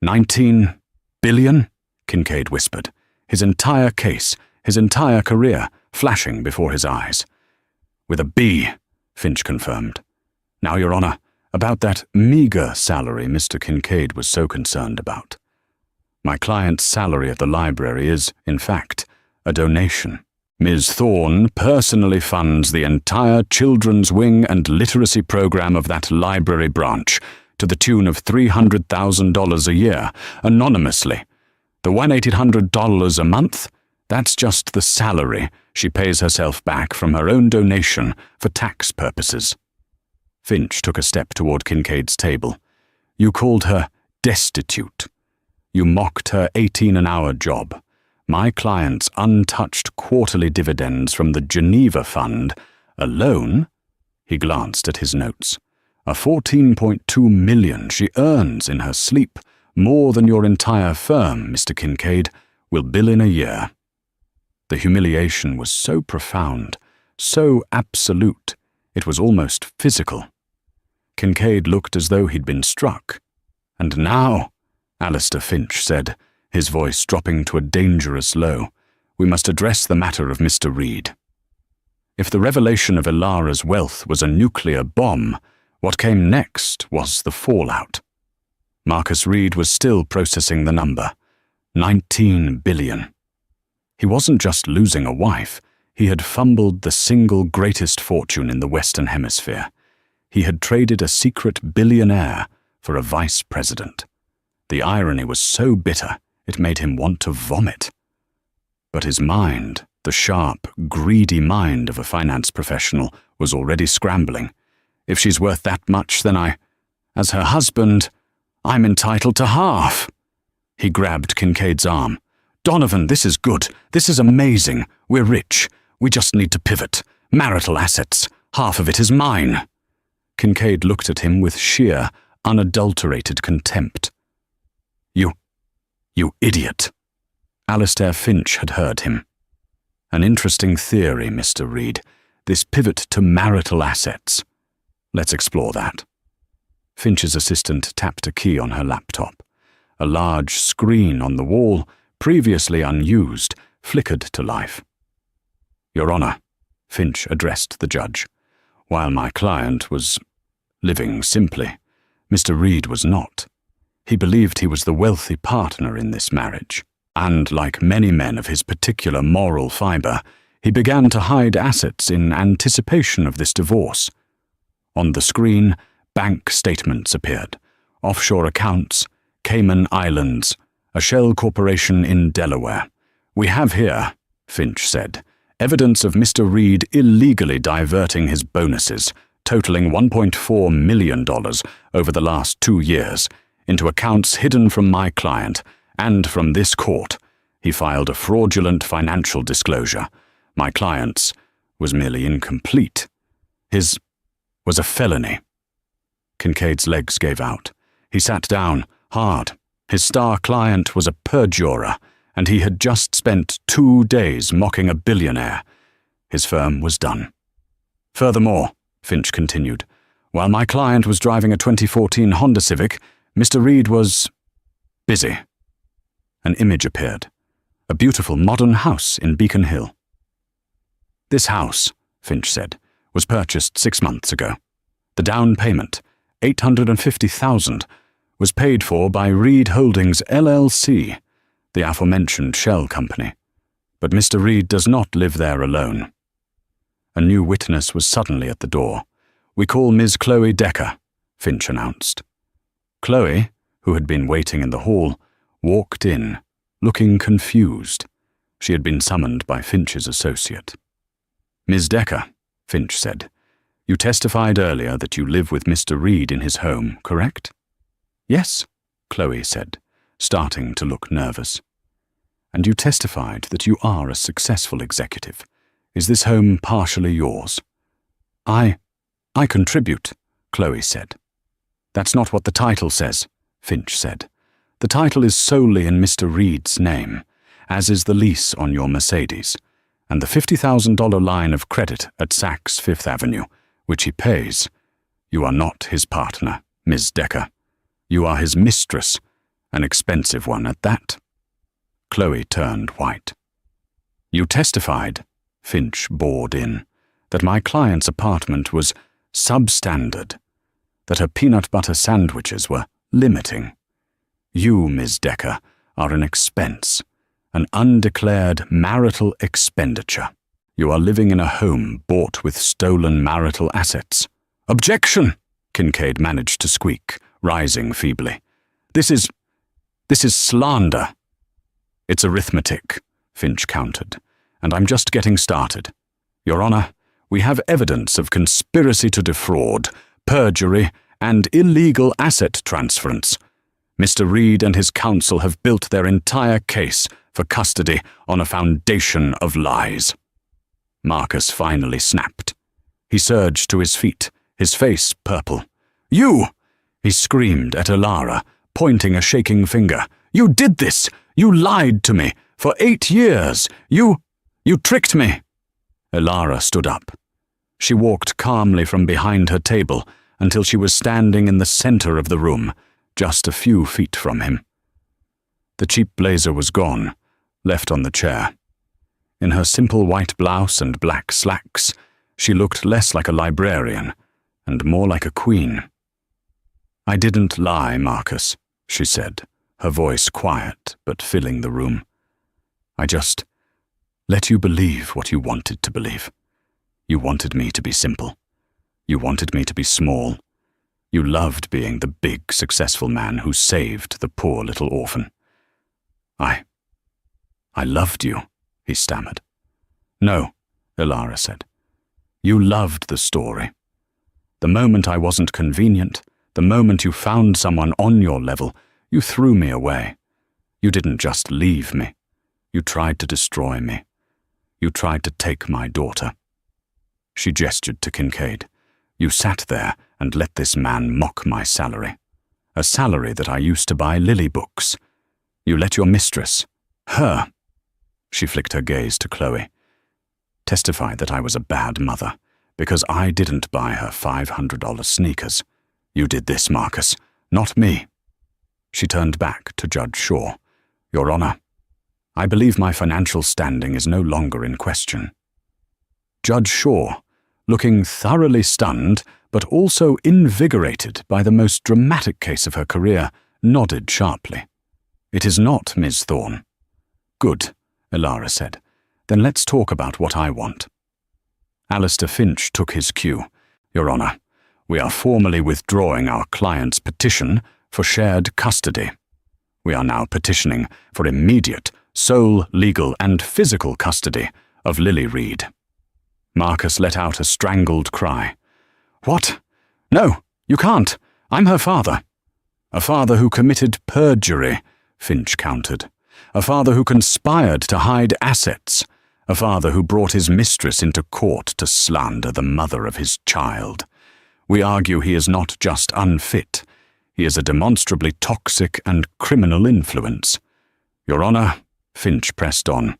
$19 billion? Kincaid whispered, his entire case, his entire career, flashing before his eyes. "With a B," Finch confirmed. "Now, Your Honor, about that meagre salary Mr. Kincaid was so concerned about. My client's salary at the library is, in fact, a donation. Ms. Thorne personally funds the entire children's wing and literacy program of that library branch, to the tune of $300,000 a year, anonymously. The $1,800 a month, that's just the salary she pays herself back from her own donation for tax purposes." Finch took a step toward Kincaid's table. "You called her destitute. You mocked her 18-an-hour job. My client's untouched quarterly dividends from the Geneva Fund alone," he glanced at his notes, "are $14.2 million she earns in her sleep, more than your entire firm, Mr. Kincaid, will bill in a year." The humiliation was so profound, so absolute, it was almost physical. Kincaid looked as though he'd been struck. "And now," Alistair Finch said, his voice dropping to a dangerous low, "we must address the matter of Mr. Reed. If the revelation of Ilara's wealth was a nuclear bomb, what came next was the fallout." Marcus Reed was still processing the number. 19 billion. He wasn't just losing a wife, he had fumbled the single greatest fortune in the Western Hemisphere. He had traded a secret billionaire for a vice president. The irony was so bitter, it made him want to vomit. But his mind, the sharp, greedy mind of a finance professional, was already scrambling. "If she's worth that much, then as her husband, I'm entitled to half." He grabbed Kincaid's arm. "Donovan, this is good. This is amazing. We're rich. We just need to pivot. Marital assets. Half of it is mine." Kincaid looked at him with sheer, unadulterated contempt. You idiot." Alistair Finch had heard him. "An interesting theory, Mr. Reed, this pivot to marital assets. Let's explore that. Finch's assistant tapped a key on her laptop. A large screen on the wall, previously unused, flickered to life. Your Honor, Finch addressed the judge. While my client was living simply, Mr. Reed was not. He believed he was the wealthy partner in this marriage, and like many men of his particular moral fiber, he began to hide assets in anticipation of this divorce. On the screen, bank statements appeared, offshore accounts, Cayman Islands, a shell corporation in Delaware. We have here, Finch said, evidence of Mr. Reed illegally diverting his bonuses, totaling $1.4 million over the last 2 years, into accounts hidden from my client and from this court. He filed a fraudulent financial disclosure. My client's was merely incomplete. His was a felony. Kincaid's legs gave out. He sat down, hard. His star client was a perjurer, and he had just spent 2 days mocking a billionaire. His firm was done. Furthermore, Finch continued, while my client was driving a 2014 Honda Civic, Mr. Reed was busy. An image appeared. A beautiful modern house in Beacon Hill. This house, Finch said, was purchased 6 months ago. The down payment, $850,000, was paid for by Reed Holdings LLC, the aforementioned shell company. But Mr. Reed does not live there alone. A new witness was suddenly at the door. We call Ms. Chloe Decker, Finch announced. Chloe, who had been waiting in the hall, walked in, looking confused. She had been summoned by Finch's associate. Ms. Decker, Finch said, you testified earlier that you live with Mr. Reed in his home, correct? Yes, Chloe said, starting to look nervous. And you testified that you are a successful executive. Is this home partially yours? I contribute, Chloe said. That's not what the title says, Finch said. The title is solely in Mr. Reed's name, as is the lease on your Mercedes, and the $50,000 line of credit at Saks Fifth Avenue, which he pays. You are not his partner, Ms. Decker. You are his mistress, an expensive one at that. Chloe turned white. You testified, Finch bored in, that my client's apartment was substandard, that her peanut butter sandwiches were limiting. You, Ms. Decker, are an expense, an undeclared marital expenditure. You are living in a home bought with stolen marital assets. Objection! Kincaid managed to squeak, rising feebly. This is slander. It's arithmetic, Finch countered, and I'm just getting started. Your Honor, we have evidence of conspiracy to defraud, perjury, and illegal asset transference. Mr. Reed and his counsel have built their entire case for custody on a foundation of lies. Marcus finally snapped. He surged to his feet, his face purple. You! He screamed at Elara, pointing a shaking finger. You did this! You lied to me! For 8 years! You tricked me! Elara stood up. She walked calmly from behind her table until she was standing in the center of the room, just a few feet from him. The cheap blazer was gone, left on the chair. In her simple white blouse and black slacks, she looked less like a librarian and more like a queen. I didn't lie, Marcus, she said, her voice quiet but filling the room. I just let you believe what you wanted to believe. You wanted me to be simple. You wanted me to be small. You loved being the big, successful man who saved the poor little orphan. I loved you, he stammered. No, Elara said. You loved the story. The moment I wasn't convenient, the moment you found someone on your level, you threw me away. You didn't just leave me. You tried to destroy me. You tried to take my daughter. She gestured to Kincaid. You sat there and let this man mock my salary. A salary that I used to buy Lily books. You let your mistress, her, she flicked her gaze to Chloe, testify that I was a bad mother, because I didn't buy her $500 sneakers. You did this, Marcus, not me." She turned back to Judge Shaw. "Your Honor, I believe my financial standing is no longer in question." Judge Shaw, looking thoroughly stunned but also invigorated by the most dramatic case of her career, nodded sharply. "It is not, Ms. Thorne." "Good," Elara said. "Then let's talk about what I want." Alistair Finch took his cue. "Your Honor, we are formally withdrawing our client's petition for shared custody. We are now petitioning for immediate, sole legal and physical custody of Lily Reed." Marcus let out a strangled cry. "What? No, you can't. I'm her father." "A father who committed perjury," Finch countered. "A father who conspired to hide assets. A father who brought his mistress into court to slander the mother of his child. We argue he is not just unfit. He is a demonstrably toxic and criminal influence. Your Honor," Finch pressed on,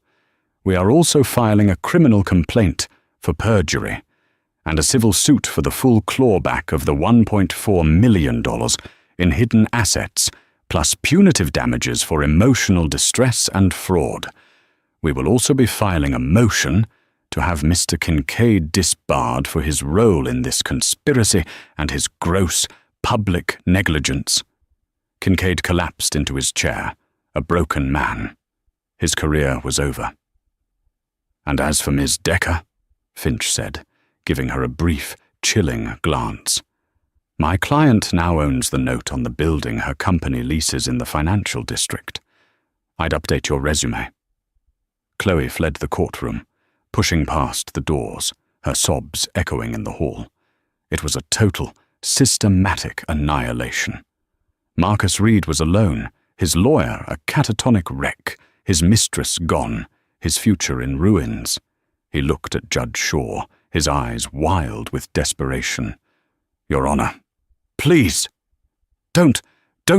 "we are also filing a criminal complaint for perjury and a civil suit for the full clawback of the $1.4 million in hidden assets, plus punitive damages for emotional distress and fraud. We will also be filing a motion to have Mr. Kincaid disbarred for his role in this conspiracy and his gross public negligence." Kincaid collapsed into his chair, a broken man. His career was over. "And as for Ms. Decker," Finch said, giving her a brief, chilling glance, "my client now owns the note on the building her company leases in the financial district. I'd update your resume." Chloe fled the courtroom, pushing past the doors, her sobs echoing in the hall. It was a total, systematic annihilation. Marcus Reed was alone, his lawyer a catatonic wreck, his mistress gone, his future in ruins. He looked at Judge Shaw, his eyes wild with desperation. "Your Honor, please, don't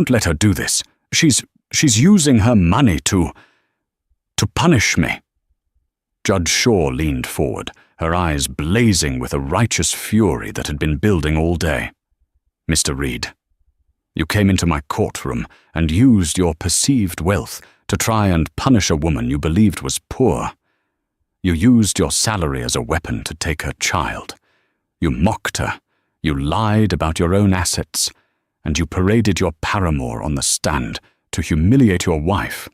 let her do this. She's using her money to punish me." Judge Shaw leaned forward, her eyes blazing with a righteous fury that had been building all day. "Mr. Reed, you came into my courtroom and used your perceived wealth to try and punish a woman you believed was poor. You used your salary as a weapon to take her child. You mocked her, you lied about your own assets, and you paraded your paramour on the stand to humiliate your wife.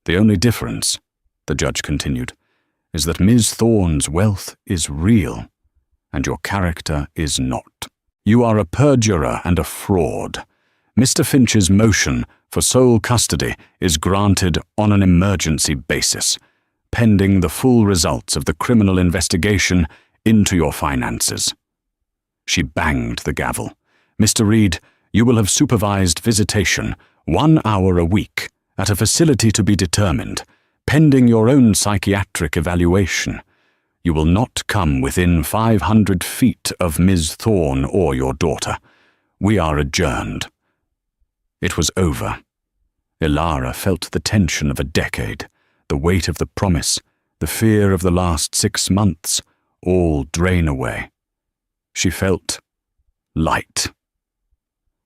The only difference," the judge continued, "is that Ms. Thorne's wealth is real, and your character is not. You are a perjurer and a fraud. Mr. Finch's motion for sole custody is granted on an emergency basis, pending the full results of the criminal investigation into your finances." She banged the gavel. "Mr. Reed, you will have supervised visitation 1 hour a week at a facility to be determined, pending your own psychiatric evaluation. You will not come within 500 feet of Ms. Thorne or your daughter. We are adjourned." It was over. Elara felt the tension of a decade, the weight of the promise, the fear of the last 6 months, all drain away. She felt light.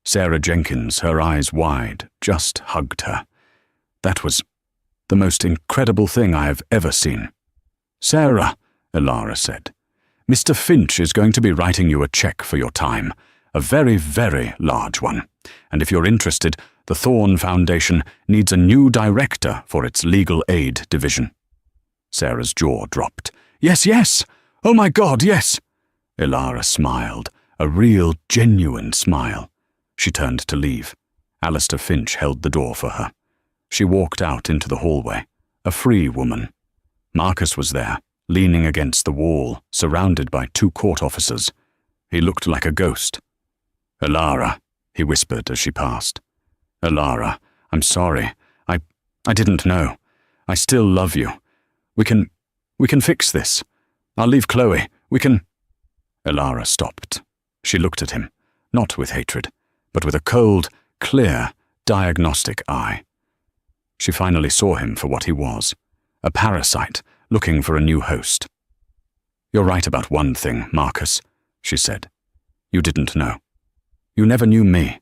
Sarah Jenkins, her eyes wide, just hugged her. "That was the most incredible thing I have ever seen." "Sarah," Elara said, "Mr. Finch is going to be writing you a check for your time, a very, very large one. And if you're interested, the Thorne Foundation needs a new director for its legal aid division." Sarah's jaw dropped. "Yes, yes! Oh my God, yes!" Elara smiled, a real, genuine smile. She turned to leave. Alistair Finch held the door for her. She walked out into the hallway, a free woman. Marcus was there, leaning against the wall, surrounded by 2 court officers. He looked like a ghost. "Elara," he whispered as she passed. "Elara, I'm sorry. I didn't know. I still love you. We can fix this. I'll leave Chloe. We can—" Elara stopped. She looked at him, not with hatred, but with a cold, clear, diagnostic eye. She finally saw him for what he was, a parasite looking for a new host. "You're right about one thing, Marcus," she said. "You didn't know. You never knew me.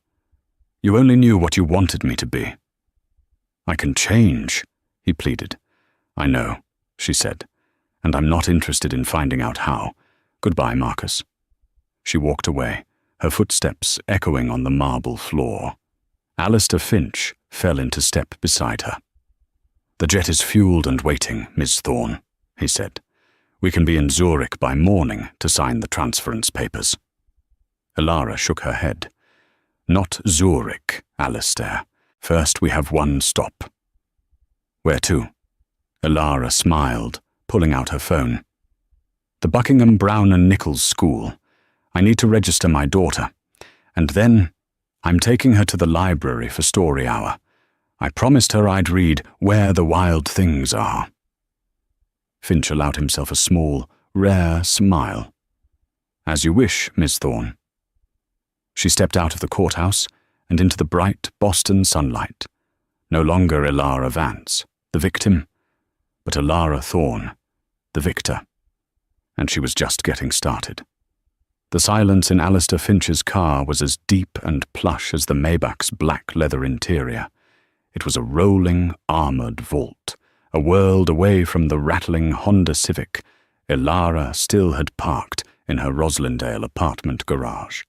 You only knew what you wanted me to be." "I can change," he pleaded. "I know," she said, "and I'm not interested in finding out how. Goodbye, Marcus." She walked away, her footsteps echoing on the marble floor. Alistair Finch fell into step beside her. "The jet is fueled and waiting, Miss Thorne," he said. "We can be in Zurich by morning to sign the transference papers." Elara shook her head. "Not Zurich, Alistair. First we have one stop." "Where to?" Elara smiled, pulling out her phone. "The Buckingham Brown and Nichols School. I need to register my daughter. And then I'm taking her to the library for story hour. I promised her I'd read Where the Wild Things Are." Finch allowed himself a small, rare smile. "As you wish, Miss Thorne." She stepped out of the courthouse and into the bright Boston sunlight. No longer Elara Vance, the victim, but Elara Thorne, the victor. And she was just getting started. The silence in Alistair Finch's car was as deep and plush as the Maybach's black leather interior. It was a rolling, armored vault, a world away from the rattling Honda Civic Elara still had parked in her Roslindale apartment garage.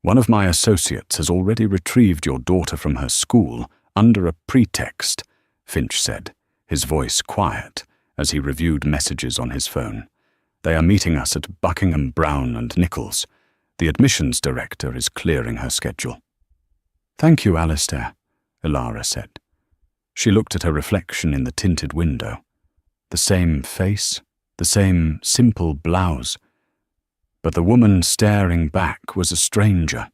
"One of my associates has already retrieved your daughter from her school under a pretext," Finch said, his voice quiet as he reviewed messages on his phone. "They are meeting us at Buckingham Brown and Nichols. The admissions director is clearing her schedule." "Thank you, Alistair," Elara said. She looked at her reflection in the tinted window. The same face, the same simple blouse. But the woman staring back was a stranger.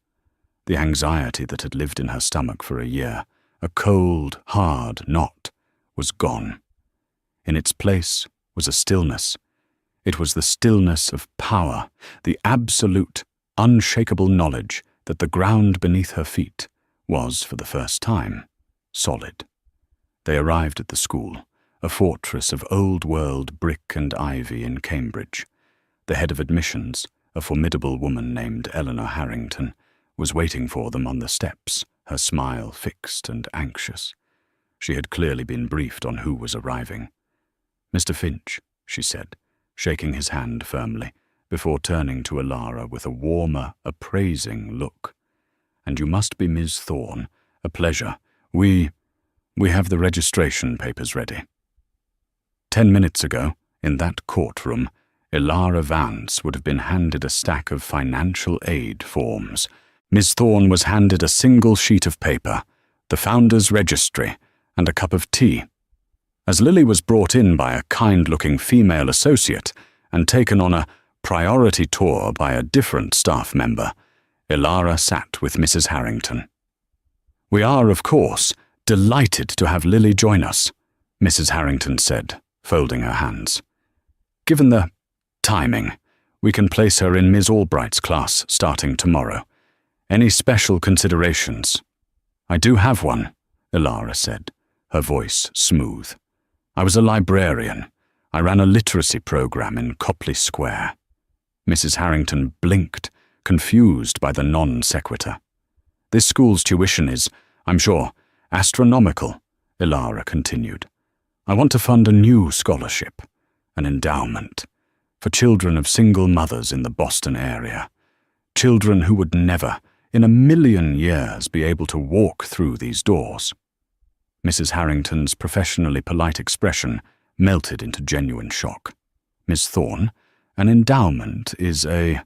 The anxiety that had lived in her stomach for a year, a cold, hard knot, was gone. In its place was a stillness. It was the stillness of power, the absolute, unshakable knowledge that the ground beneath her feet was, for the first time, solid. They arrived at the school, a fortress of old-world brick and ivy in Cambridge. The head of admissions, a formidable woman named Eleanor Harrington, was waiting for them on the steps, her smile fixed and anxious. She had clearly been briefed on who was arriving. "Mr. Finch," she said, shaking his hand firmly, before turning to Elara with a warmer, appraising look. "And you must be Miss Thorne. A pleasure. We have the registration papers ready." 10 minutes ago, in that courtroom, Elara Vance would have been handed a stack of financial aid forms. Miss Thorne was handed a single sheet of paper, the founder's registry, and a cup of tea. As Lily was brought in by a kind-looking female associate and taken on a priority tour by a different staff member, Elara sat with Mrs. Harrington. "We are, of course, delighted to have Lily join us," Mrs. Harrington said, folding her hands. "Given the timing, we can place her in Ms. Albright's class starting tomorrow. Any special considerations?" "I do have one," Elara said, her voice smooth. "I was a librarian. I ran a literacy program in Copley Square." Mrs. Harrington blinked, confused by the non sequitur. "This school's tuition is, I'm sure, astronomical," Elara continued. "I want to fund a new scholarship, an endowment, for children of single mothers in the Boston area. Children who would never, in a million years, be able to walk through these doors." Mrs. Harrington's professionally polite expression melted into genuine shock. "Miss Thorne, an endowment is a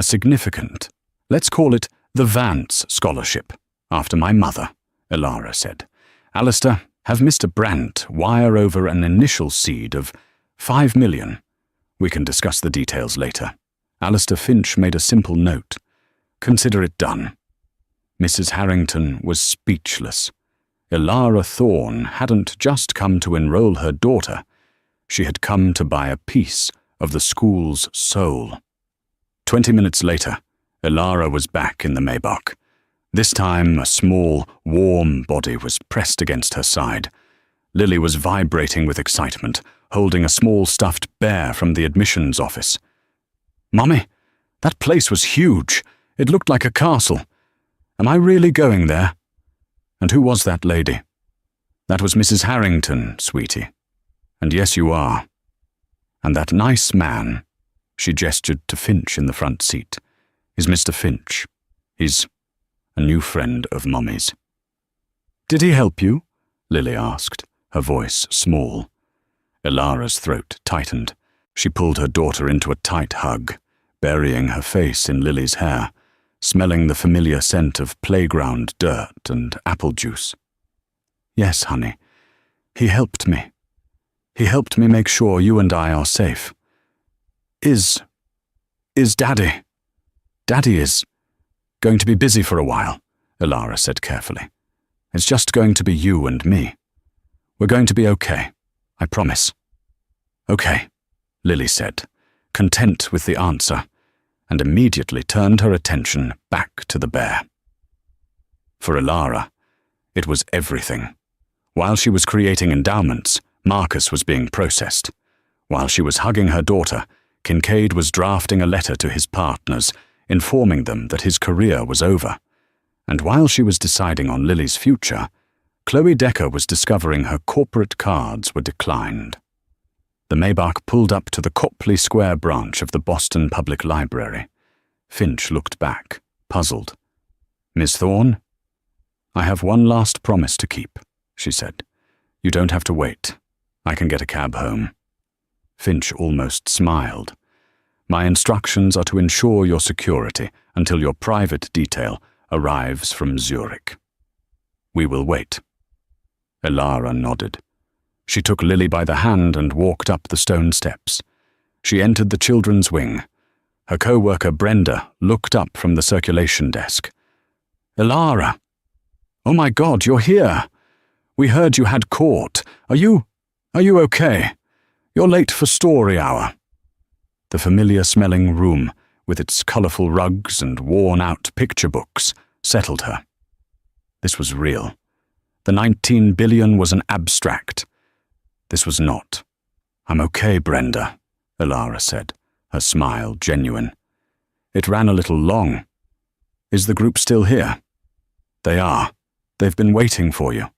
significant. Let's call it the Vance Scholarship, after my mother," Elara said. "Alistair, have Mr. Brandt wire over an initial seed of $5 million. We can discuss the details later." Alistair Finch made a simple note. "Consider it done." Mrs. Harrington was speechless. Elara Thorne hadn't just come to enroll her daughter. She had come to buy a piece of the school's soul. 20 minutes later, Elara was back in the Maybach. This time, a small, warm body was pressed against her side. Lily was vibrating with excitement, holding a small stuffed bear from the admissions office. Mummy, that place was huge. It looked like a castle. Am I really going there? And who was that lady? That was Mrs. Harrington, sweetie. And yes, you are. And that nice man, she gestured to Finch in the front seat, is Mr. Finch. He's a new friend of Mummy's. Did he help you? Lily asked, her voice small. Ilara's throat tightened. She pulled her daughter into a tight hug, burying her face in Lily's hair, smelling the familiar scent of playground dirt and apple juice. Yes, honey. He helped me. He helped me make sure you and I are safe. Is Daddy? Daddy is going to be busy for a while, Ilara said carefully. It's just going to be you and me. We're going to be okay, I promise. Okay, Lily said, content with the answer, and immediately turned her attention back to the bear. For Ilara, it was everything. While she was creating endowments, Marcus was being processed. While she was hugging her daughter, Kincaid was drafting a letter to his partners, informing them that his career was over. And while she was deciding on Lily's future, Chloe Decker was discovering her corporate cards were declined. The Maybach pulled up to the Copley Square branch of the Boston Public Library. Finch looked back, puzzled. Miss Thorne? I have one last promise to keep, she said. You don't have to wait. I can get a cab home. Finch almost smiled. My instructions are to ensure your security until your private detail arrives from Zurich. We will wait. Ilara nodded. She took Lily by the hand and walked up the stone steps. She entered the children's wing. Her co-worker Brenda looked up from the circulation desk. Ilara! Oh my God, you're here! We heard you had court. Are you okay? You're late for story hour. The familiar-smelling room, with its colourful rugs and worn-out picture books, settled her. This was real. The 19 billion was an abstract. This was not. I'm okay, Brenda, Ilara said, her smile genuine. It ran a little long. Is the group still here? They are. They've been waiting for you.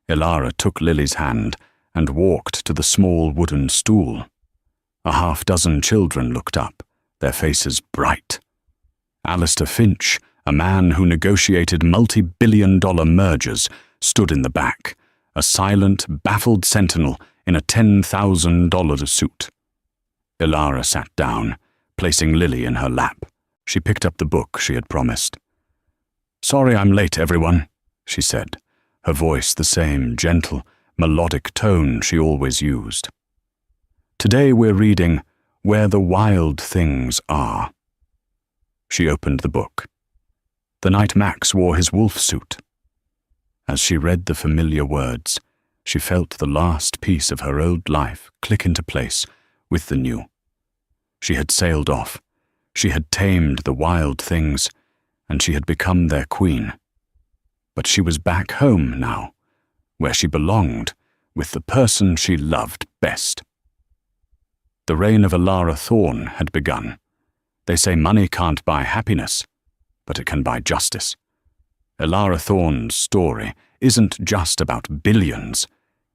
Ilara took Lily's hand and walked to the small wooden stool. A half-dozen children looked up, their faces bright. Alistair Finch, a man who negotiated multi-billion-dollar mergers, stood in the back, a silent, baffled sentinel in a $10,000 suit. Ilara sat down, placing Lily in her lap. She picked up the book she had promised. Sorry I'm late, everyone, she said, her voice the same gentle, melodic tone she always used. Today we're reading Where the Wild Things Are. She opened the book. The night Max wore his wolf suit. As she read the familiar words, she felt the last piece of her old life click into place with the new. She had sailed off. She had tamed the wild things, and she had become their queen. But she was back home now, where she belonged, with the person she loved best. The reign of Ilara Thorne had begun. They say money can't buy happiness, but it can buy justice. Ilara Thorne's story isn't just about billions.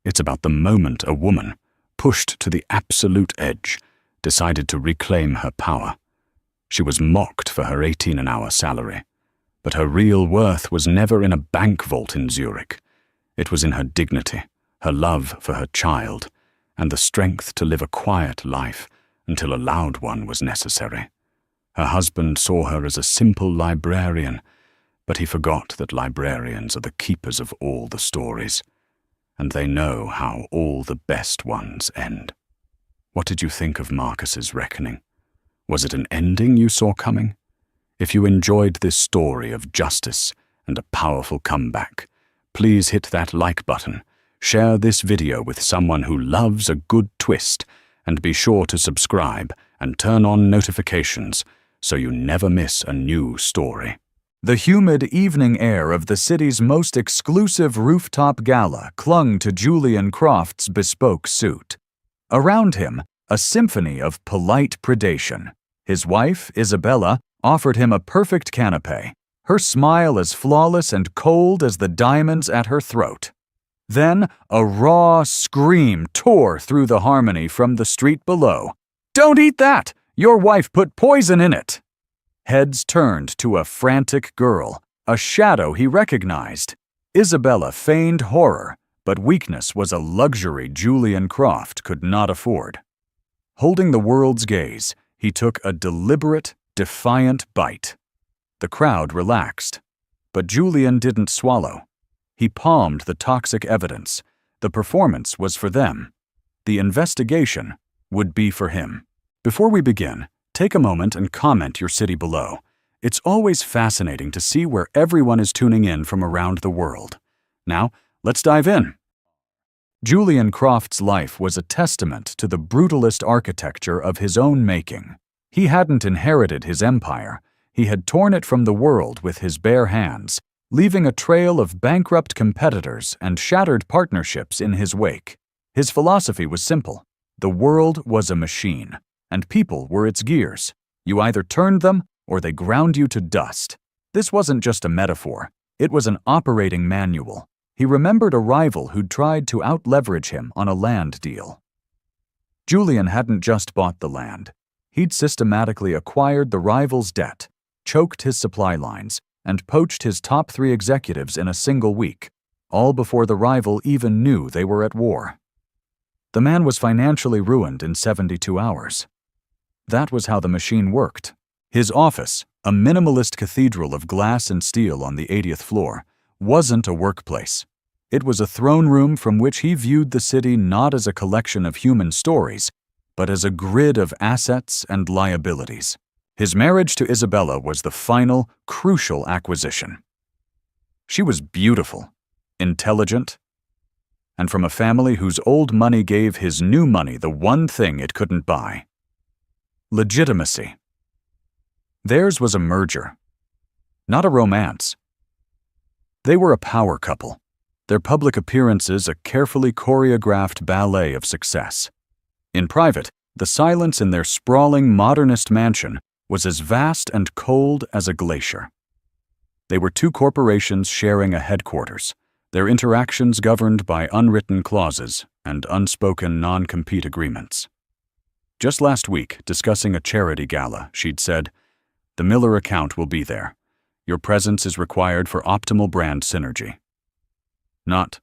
It's about the moment a woman, pushed to the absolute edge, decided to reclaim her power. She was mocked for her 18 an hour salary, but her real worth was never in a bank vault in Zurich. It was in her dignity, her love for her child, and the strength to live a quiet life until a loud one was necessary. Her husband saw her as a simple librarian, but he forgot that librarians are the keepers of all the stories, and they know how all the best ones end. What did you think of Marcus's reckoning? Was it an ending you saw coming? If you enjoyed this story of justice and a powerful comeback, please hit that like button, share this video with someone who loves a good twist, and be sure to subscribe and turn on notifications so you never miss a new story. The humid evening air of the city's most exclusive rooftop gala clung to Julian Croft's bespoke suit. Around him, a symphony of polite predation. His wife, Isabella, offered him a perfect canapé, her smile as flawless and cold as the diamonds at her throat. Then a raw scream tore through the harmony from the street below. "Don't eat that! Your wife put poison in it!" Heads turned to a frantic girl, a shadow he recognized. Isabella feigned horror, but weakness was a luxury Julian Croft could not afford. Holding the world's gaze, he took a deliberate, defiant bite. The crowd relaxed, but Julian didn't swallow. He palmed the toxic evidence. The performance was for them. The investigation would be for him. Before we begin, take a moment and comment your city below. It's always fascinating to see where everyone is tuning in from around the world. Now, let's dive in. Julian Croft's life was a testament to the brutalist architecture of his own making. He hadn't inherited his empire. He had torn it from the world with his bare hands, leaving a trail of bankrupt competitors and shattered partnerships in his wake. His philosophy was simple. The world was a machine, and people were its gears. You either turned them, or they ground you to dust. This wasn't just a metaphor. It was an operating manual. He remembered a rival who'd tried to out-leverage him on a land deal. Julian hadn't just bought the land. He'd systematically acquired the rival's debt, choked his supply lines, and poached his top 3 executives in a single week, all before the rival even knew they were at war. The man was financially ruined in 72 hours. That was how the machine worked. His office, a minimalist cathedral of glass and steel on the 80th floor, wasn't a workplace. It was a throne room from which he viewed the city not as a collection of human stories, but as a grid of assets and liabilities. His marriage to Isabella was the final, crucial acquisition. She was beautiful, intelligent, and from a family whose old money gave his new money the one thing it couldn't buy: legitimacy. Theirs was a merger, not a romance. They were a power couple, their public appearances a carefully choreographed ballet of success. In private, the silence in their sprawling modernist mansion was as vast and cold as a glacier. They were 2 corporations sharing a headquarters, their interactions governed by unwritten clauses and unspoken non-compete agreements. Just last week, discussing a charity gala, she'd said, "The Miller account will be there. Your presence is required for optimal brand synergy." Not,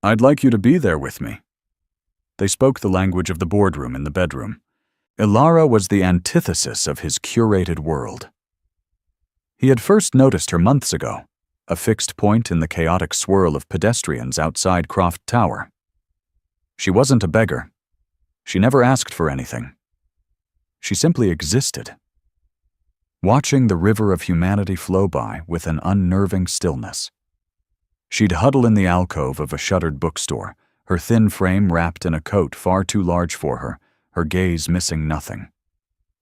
"I'd like you to be there with me." They spoke the language of the boardroom in the bedroom. Ilara was the antithesis of his curated world. He had first noticed her months ago, a fixed point in the chaotic swirl of pedestrians outside Croft Tower. She wasn't a beggar. She never asked for anything. She simply existed, watching the river of humanity flow by with an unnerving stillness. She'd huddle in the alcove of a shuttered bookstore, her thin frame wrapped in a coat far too large for her, her gaze missing nothing.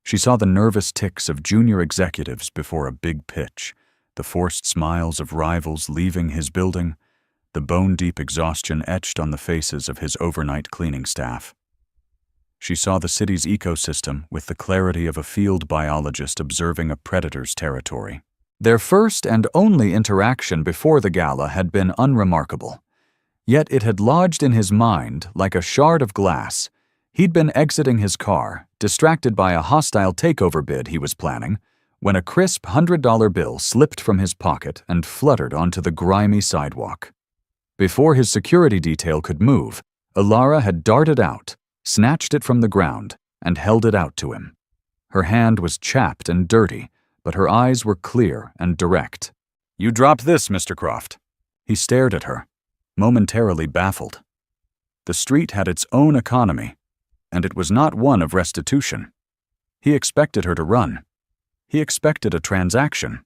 She saw the nervous tics of junior executives before a big pitch, the forced smiles of rivals leaving his building, the bone-deep exhaustion etched on the faces of his overnight cleaning staff. She saw the city's ecosystem with the clarity of a field biologist observing a predator's territory. Their first and only interaction before the gala had been unremarkable, yet it had lodged in his mind like a shard of glass. He'd been exiting his car, distracted by a hostile takeover bid he was planning, when a crisp $100 bill slipped from his pocket and fluttered onto the grimy sidewalk. Before his security detail could move, Ilara had darted out, snatched it from the ground, and held it out to him. Her hand was chapped and dirty, but her eyes were clear and direct. "You dropped this, Mr. Croft." He stared at her, momentarily baffled. The street had its own economy, and it was not one of restitution. He expected her to run. He expected a transaction.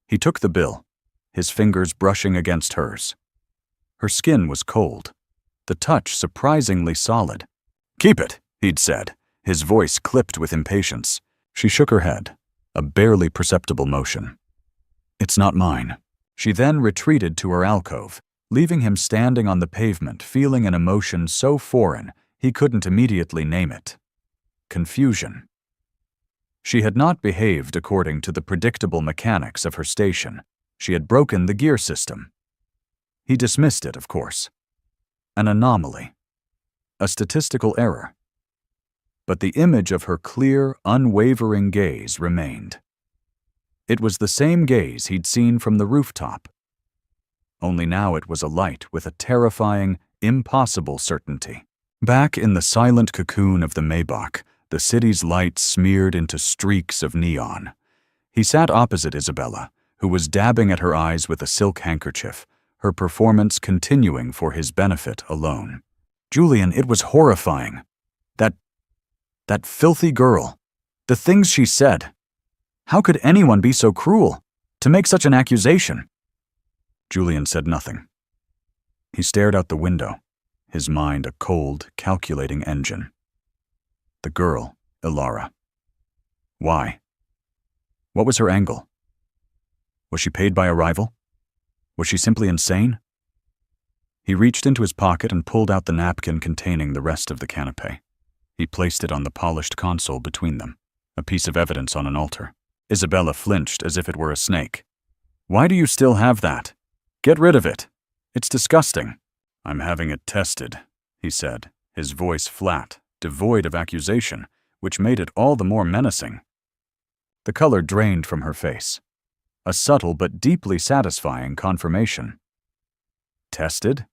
He took the bill, his fingers brushing against hers. Her skin was cold, the touch surprisingly solid. "Keep it," he'd said, his voice clipped with impatience. She shook her head, a barely perceptible motion. "It's not mine." She then retreated to her alcove, leaving him standing on the pavement, feeling an emotion so foreign he couldn't immediately name it. Confusion. She had not behaved according to the predictable mechanics of her station. She had broken the gear system. He dismissed it, of course. An anomaly. A statistical error. But the image of her clear, unwavering gaze remained. It was the same gaze he'd seen from the rooftop. Only now it was alight with a terrifying, impossible certainty. Back in the silent cocoon of the Maybach, the city's lights smeared into streaks of neon. He sat opposite Isabella, who was dabbing at her eyes with a silk handkerchief, her performance continuing for his benefit alone. Julian, it was horrifying. That filthy girl. The things she said. How could anyone be so cruel to make such an accusation? Julian said nothing. He stared out the window, his mind a cold, calculating engine. The girl, Ilara. Why? What was her angle? Was she paid by a rival? Was she simply insane? He reached into his pocket and pulled out the napkin containing the rest of the canapé. He placed it on the polished console between them, a piece of evidence on an altar. Isabella flinched as if it were a snake. Why do you still have that? Get rid of it. It's disgusting. I'm having it tested, he said, his voice flat, devoid of accusation, which made it all the more menacing. The color drained from her face. A subtle but deeply satisfying confirmation. Tested?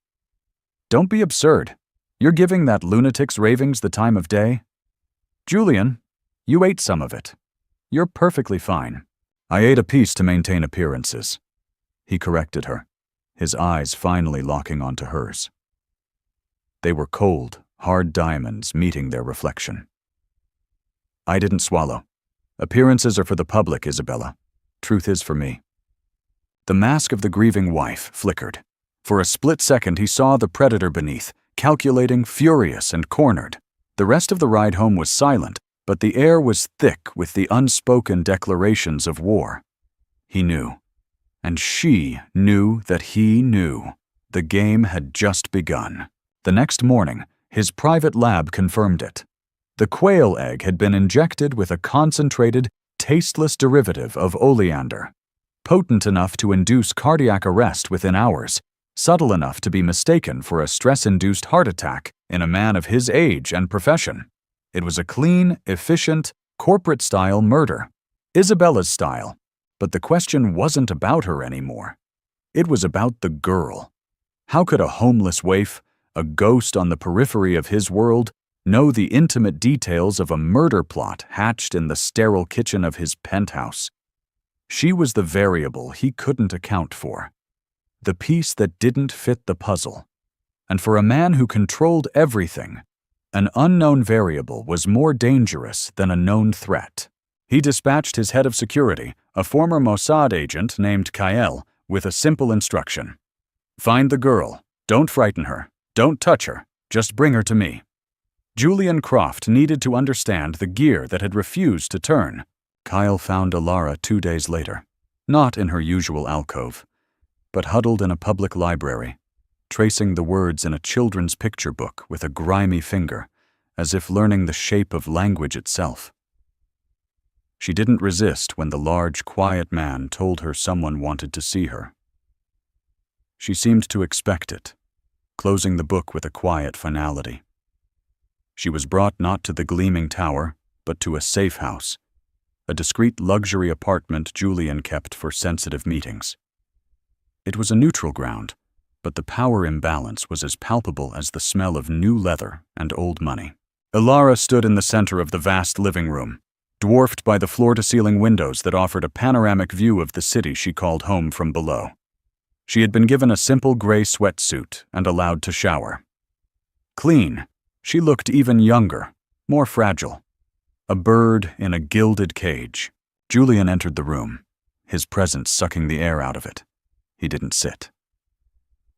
Don't be absurd. You're giving that lunatic's ravings the time of day? Julian, you ate some of it. You're perfectly fine. I ate a piece to maintain appearances. He corrected her, his eyes finally locking onto hers. They were cold, hard diamonds meeting their reflection. I didn't swallow. Appearances are for the public, Isabella. Truth is for me. The mask of the grieving wife flickered. For a split second he saw the predator beneath, calculating, furious, and cornered. The rest of the ride home was silent, but the air was thick with the unspoken declarations of war. He knew. And she knew that he knew. The game had just begun. The next morning, his private lab confirmed it. The quail egg had been injected with a concentrated, tasteless derivative of oleander, potent enough to induce cardiac arrest within hours, subtle enough to be mistaken for a stress-induced heart attack in a man of his age and profession. It was a clean, efficient, corporate-style murder. Isabella's style. But the question wasn't about her anymore. It was about the girl. How could a homeless waif, a ghost on the periphery of his world, know the intimate details of a murder plot hatched in the sterile kitchen of his penthouse? She was the variable he couldn't account for. The piece that didn't fit the puzzle. And for a man who controlled everything, an unknown variable was more dangerous than a known threat. He dispatched his head of security, a former Mossad agent named Kael, with a simple instruction. Find the girl. Don't frighten her. Don't touch her. Just bring her to me. Julian Croft needed to understand the gear that had refused to turn. Kyle found Ilara 2 days later, not in her usual alcove, but huddled in a public library, tracing the words in a children's picture book with a grimy finger, as if learning the shape of language itself. She didn't resist when the large, quiet man told her someone wanted to see her. She seemed to expect it, closing the book with a quiet finality. She was brought not to the gleaming tower, but to a safe house, a discreet luxury apartment Julian kept for sensitive meetings. It was a neutral ground, but the power imbalance was as palpable as the smell of new leather and old money. Ilara stood in the center of the vast living room, dwarfed by the floor-to-ceiling windows that offered a panoramic view of the city she called home from below. She had been given a simple gray sweatsuit and allowed to shower. Clean, she looked even younger, more fragile. A bird in a gilded cage. Julian entered the room, his presence sucking the air out of it. He didn't sit.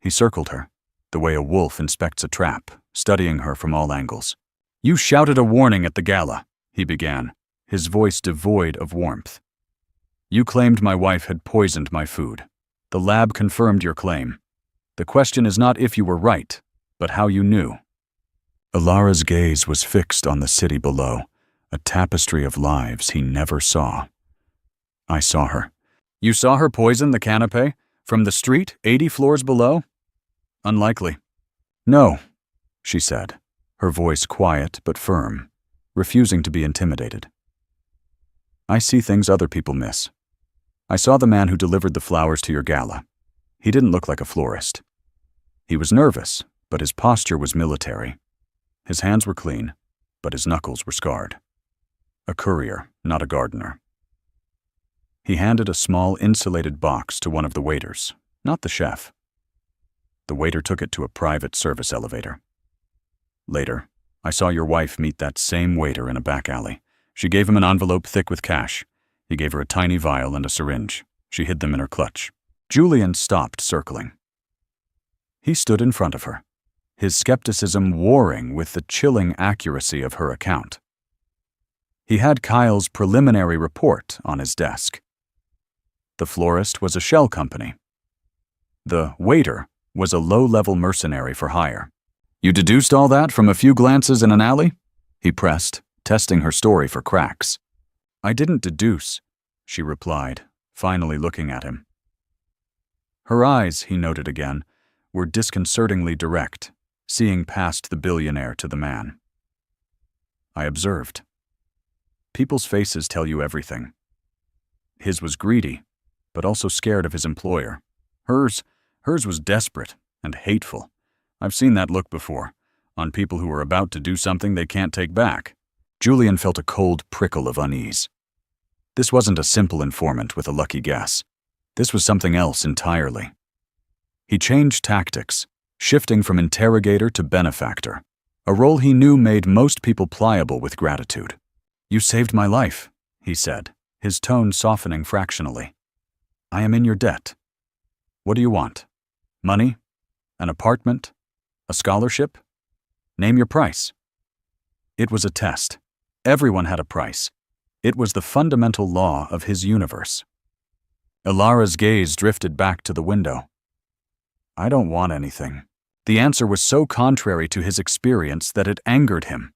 He circled her, the way a wolf inspects a trap, studying her from all angles. You shouted a warning at the gala, he began, his voice devoid of warmth. You claimed my wife had poisoned my food. The lab confirmed your claim. The question is not if you were right, but how you knew. Ilara's gaze was fixed on the city below, a tapestry of lives he never saw. I saw her. You saw her poison the canapé? From the street, 80 floors below? Unlikely. No, she said, her voice quiet but firm, refusing to be intimidated. I see things other people miss. I saw the man who delivered the flowers to your gala. He didn't look like a florist. He was nervous, but his posture was military. His hands were clean, but his knuckles were scarred. A courier, not a gardener. He handed a small insulated box to one of the waiters, not the chef. The waiter took it to a private service elevator. Later, I saw your wife meet that same waiter in a back alley. She gave him an envelope thick with cash. He gave her a tiny vial and a syringe. She hid them in her clutch. Julian stopped circling. He stood in front of her, his skepticism warring with the chilling accuracy of her account. He had Kyle's preliminary report on his desk. The florist was a shell company. The waiter was a low-level mercenary for hire. You deduced all that from a few glances in an alley? He pressed, testing her story for cracks. I didn't deduce, she replied, finally looking at him. Her eyes, he noted again, were disconcertingly direct, seeing past the billionaire to the man. I observed. People's faces tell you everything. His was greedy, but also scared of his employer. Hers was desperate and hateful. I've seen that look before, on people who are about to do something they can't take back. Julian felt a cold prickle of unease. This wasn't a simple informant with a lucky guess. This was something else entirely. He changed tactics, shifting from interrogator to benefactor, a role he knew made most people pliable with gratitude. You saved my life, he said, his tone softening fractionally. I am in your debt. What do you want? Money? An apartment? A scholarship? Name your price. It was a test. Everyone had a price. It was the fundamental law of his universe. Ilara's gaze drifted back to the window. I don't want anything. The answer was so contrary to his experience that it angered him.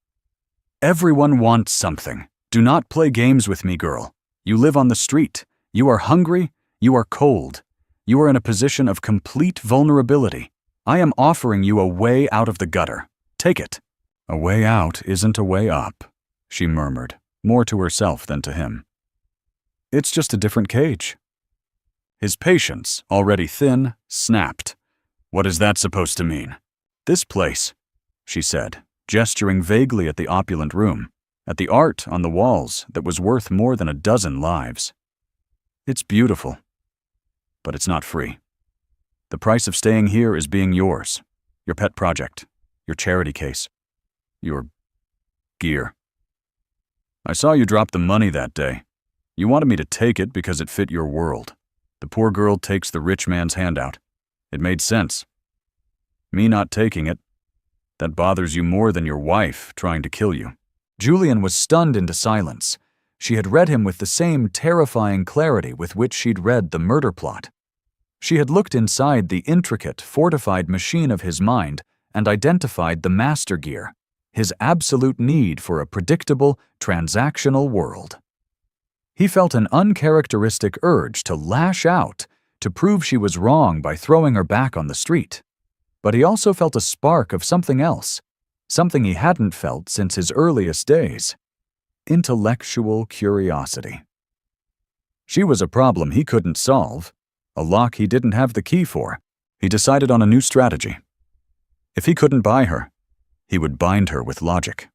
Everyone wants something. Do not play games with me, girl. You live on the street. You are hungry. You are cold. You are in a position of complete vulnerability. I am offering you a way out of the gutter. Take it. A way out isn't a way up, she murmured, more to herself than to him. It's just a different cage. His patience, already thin, snapped. What is that supposed to mean? This place, she said, gesturing vaguely at the opulent room, at the art on the walls that was worth more than a dozen lives. It's beautiful, but it's not free. The price of staying here is being yours, your pet project, your charity case, your gear. I saw you drop the money that day. You wanted me to take it because it fit your world. The poor girl takes the rich man's handout. It made sense. Me not taking it, that bothers you more than your wife trying to kill you. Julian was stunned into silence. She had read him with the same terrifying clarity with which she'd read the murder plot. She had looked inside the intricate, fortified machine of his mind and identified the master gear, his absolute need for a predictable, transactional world. He felt an uncharacteristic urge to lash out, to prove she was wrong by throwing her back on the street. But he also felt a spark of something else, something he hadn't felt since his earliest days. Intellectual curiosity. She was a problem he couldn't solve, a lock he didn't have the key for. He decided on a new strategy. If he couldn't buy her, he would bind her with logic.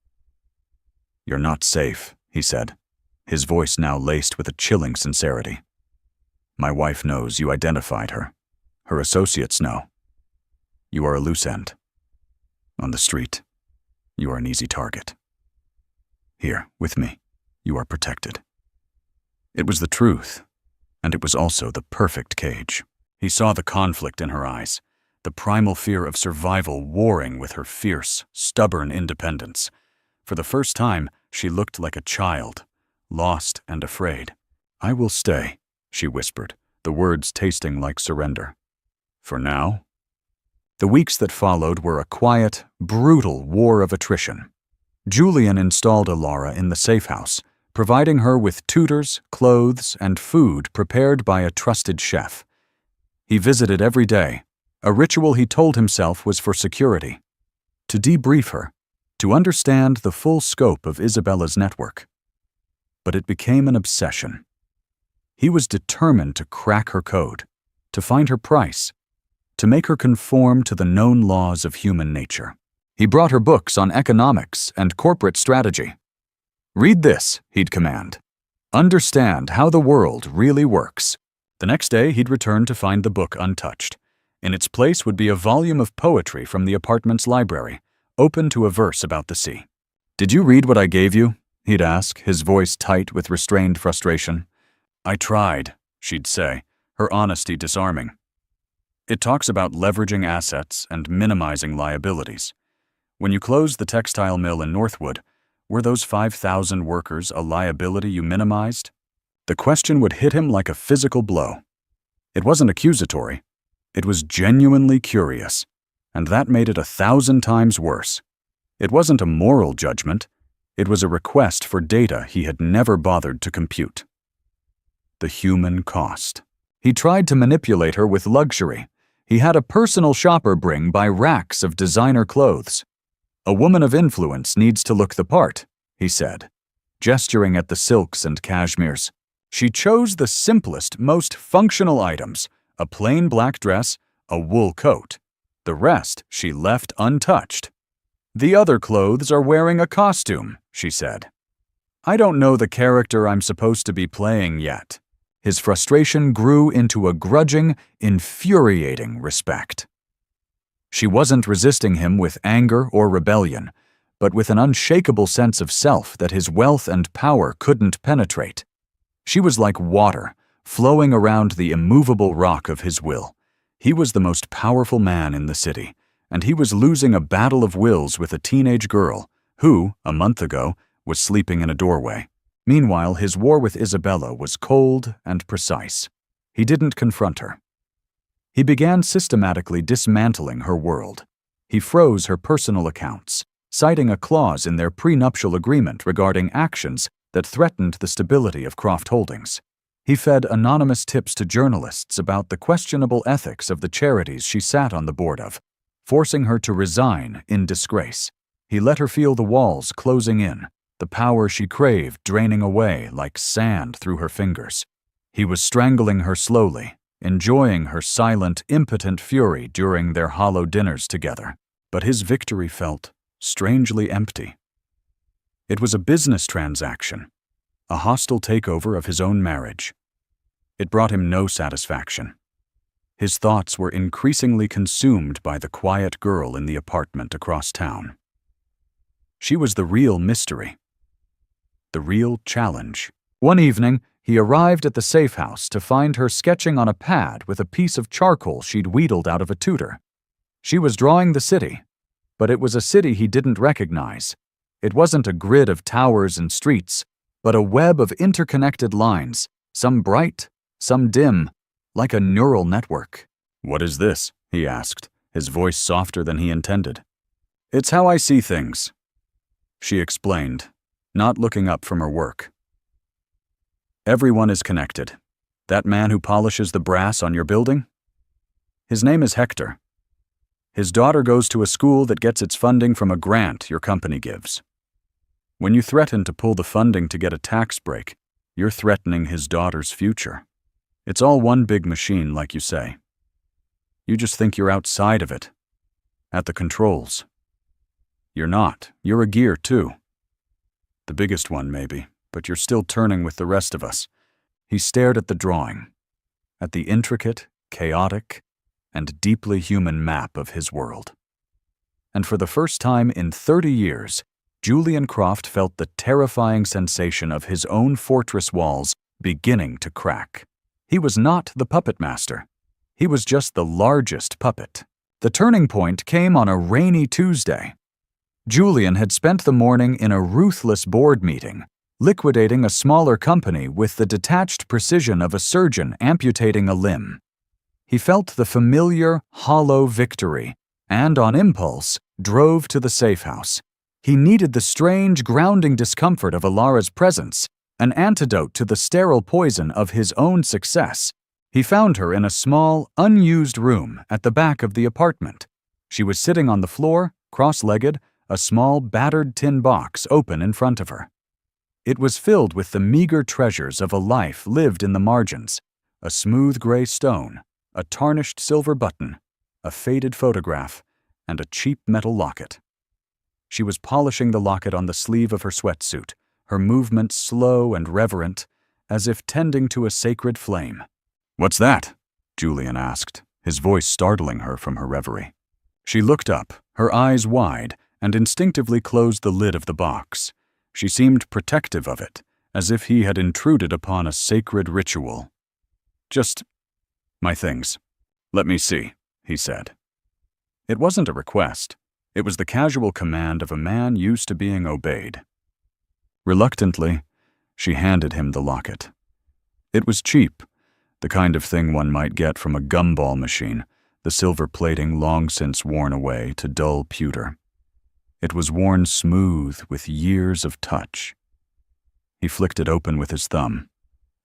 You're not safe, he said, his voice now laced with a chilling sincerity. My wife knows you identified her. Her associates know. You are a loose end. On the street, you are an easy target. Here, with me, you are protected. It was the truth, and it was also the perfect cage. He saw the conflict in her eyes, the primal fear of survival warring with her fierce, stubborn independence. For the first time, she looked like a child, lost and afraid. I will stay, she whispered, the words tasting like surrender. For now? The weeks that followed were a quiet, brutal war of attrition. Julian installed Alara in the safe house, providing her with tutors, clothes, and food prepared by a trusted chef. He visited every day, a ritual he told himself was for security, to debrief her, to understand the full scope of Isabella's network. But it became an obsession. He was determined to crack her code, to find her price, to make her conform to the known laws of human nature. He brought her books on economics and corporate strategy. "Read this," he'd command. "Understand how the world really works." The next day, he'd return to find the book untouched. In its place would be a volume of poetry from the apartment's library, open to a verse about the sea. "Did you read what I gave you?" he'd ask, his voice tight with restrained frustration. "I tried," she'd say, her honesty disarming. "It talks about leveraging assets and minimizing liabilities. When you closed the textile mill in Northwood, were those 5,000 workers a liability you minimized?" The question would hit him like a physical blow. It wasn't accusatory. It was genuinely curious, and that made it 1,000 times worse. It wasn't a moral judgment. It was a request for data he had never bothered to compute. The human cost. He tried to manipulate her with luxury. He had a personal shopper bring by racks of designer clothes. "A woman of influence needs to look the part," he said, gesturing at the silks and cashmeres. She chose the simplest, most functional items, a plain black dress, a wool coat. The rest she left untouched. "The other clothes are wearing a costume," she said. "I don't know the character I'm supposed to be playing yet." His frustration grew into a grudging, infuriating respect. She wasn't resisting him with anger or rebellion, but with an unshakable sense of self that his wealth and power couldn't penetrate. She was like water, flowing around the immovable rock of his will. He was the most powerful man in the city, and he was losing a battle of wills with a teenage girl who, a month ago, was sleeping in a doorway. Meanwhile, his war with Isabella was cold and precise. He didn't confront her. He began systematically dismantling her world. He froze her personal accounts, citing a clause in their prenuptial agreement regarding actions that threatened the stability of Croft Holdings. He fed anonymous tips to journalists about the questionable ethics of the charities she sat on the board of, forcing her to resign in disgrace. He let her feel the walls closing in, the power she craved draining away like sand through her fingers. He was strangling her slowly, enjoying her silent, impotent fury during their hollow dinners together. But his victory felt strangely empty. It was a business transaction, a hostile takeover of his own marriage. It brought him no satisfaction. His thoughts were increasingly consumed by the quiet girl in the apartment across town. She was the real mystery, the real challenge. One evening, he arrived at the safe house to find her sketching on a pad with a piece of charcoal she'd wheedled out of a tutor. She was drawing the city, but it was a city he didn't recognize. It wasn't a grid of towers and streets, but a web of interconnected lines, some bright, some dim, like a neural network. "What is this?" he asked, his voice softer than he intended. "It's how I see things," she explained, not looking up from her work. "Everyone is connected. That man who polishes the brass on your building? His name is Hector. His daughter goes to a school that gets its funding from a grant your company gives. When you threaten to pull the funding to get a tax break, you're threatening his daughter's future. It's all one big machine, like you say. You just think you're outside of it, at the controls. You're not. You're a gear, too. The biggest one, maybe, but you're still turning with the rest of us." He stared at the drawing, at the intricate, chaotic, and deeply human map of his world. And for the first time in 30 years, Julian Croft felt the terrifying sensation of his own fortress walls beginning to crack. He was not the puppet master. He was just the largest puppet. The turning point came on a rainy Tuesday. Julian had spent the morning in a ruthless board meeting, liquidating a smaller company with the detached precision of a surgeon amputating a limb. He felt the familiar, hollow victory, and on impulse, drove to the safe house. He needed the strange, grounding discomfort of Alara's presence, an antidote to the sterile poison of his own success. He found her in a small, unused room at the back of the apartment. She was sitting on the floor, cross-legged, a small, battered tin box open in front of her. It was filled with the meager treasures of a life lived in the margins: a smooth gray stone, a tarnished silver button, a faded photograph, and a cheap metal locket. She was polishing the locket on the sleeve of her sweatsuit, her movements slow and reverent, as if tending to a sacred flame. "What's that?" Julian asked, his voice startling her from her reverie. She looked up, her eyes wide, and instinctively closed the lid of the box. She seemed protective of it, as if he had intruded upon a sacred ritual. "Just my things. Let me see," he said. It wasn't a request. It was the casual command of a man used to being obeyed. Reluctantly, she handed him the locket. It was cheap, the kind of thing one might get from a gumball machine, the silver plating long since worn away to dull pewter. It was worn smooth with years of touch. He flicked it open with his thumb,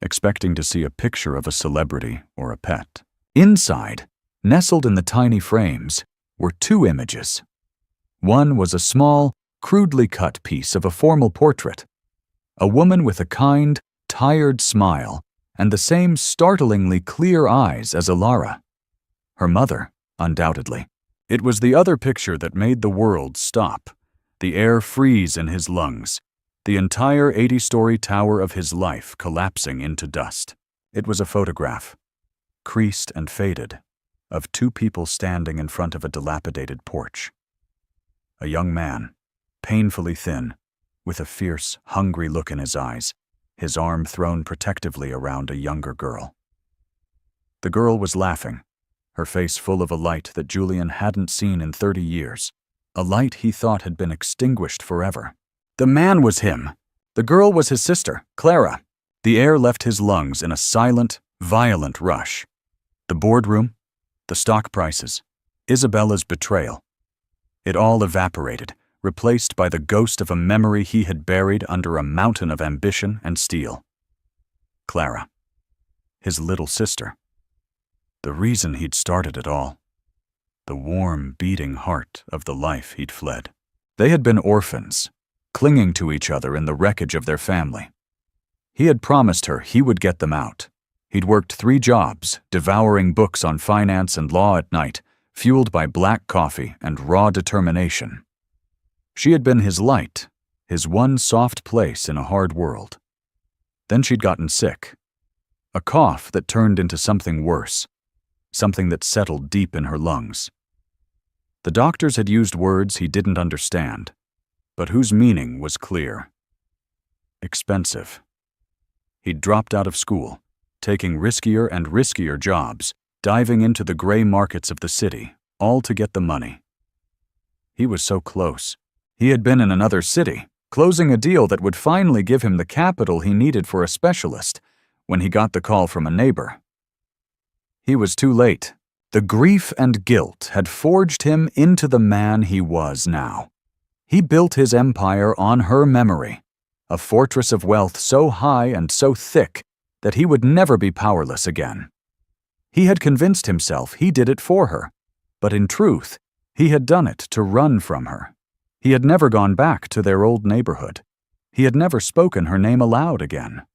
expecting to see a picture of a celebrity or a pet. Inside, nestled in the tiny frames, were two images. One was a small, crudely cut piece of a formal portrait. A woman with a kind, tired smile and the same startlingly clear eyes as Alara. Her mother, undoubtedly. It was the other picture that made the world stop, the air freeze in his lungs, the entire 80-story tower of his life collapsing into dust. It was a photograph, creased and faded, of two people standing in front of a dilapidated porch. A young man, painfully thin, with a fierce, hungry look in his eyes, his arm thrown protectively around a younger girl. The girl was laughing, her face full of a light that Julian hadn't seen in 30 years, a light he thought had been extinguished forever. The man was him. The girl was his sister, Clara. The air left his lungs in a silent, violent rush. The boardroom, the stock prices, Isabella's betrayal. It all evaporated, replaced by the ghost of a memory he had buried under a mountain of ambition and steel. Clara, his little sister. The reason he'd started it all. The warm, beating heart of the life he'd fled. They had been orphans, clinging to each other in the wreckage of their family. He had promised her he would get them out. He'd worked 3 jobs, devouring books on finance and law at night, fueled by black coffee and raw determination. She had been his light, his one soft place in a hard world. Then she'd gotten sick. A cough that turned into something worse, something that settled deep in her lungs. The doctors had used words he didn't understand, but whose meaning was clear. Expensive. He'd dropped out of school, taking riskier and riskier jobs, diving into the gray markets of the city, all to get the money. He was so close. He had been in another city, closing a deal that would finally give him the capital he needed for a specialist, when he got the call from a neighbor. He was too late. The grief and guilt had forged him into the man he was now. He built his empire on her memory, a fortress of wealth so high and so thick that he would never be powerless again. He had convinced himself he did it for her, but in truth, he had done it to run from her. He had never gone back to their old neighborhood. He had never spoken her name aloud again.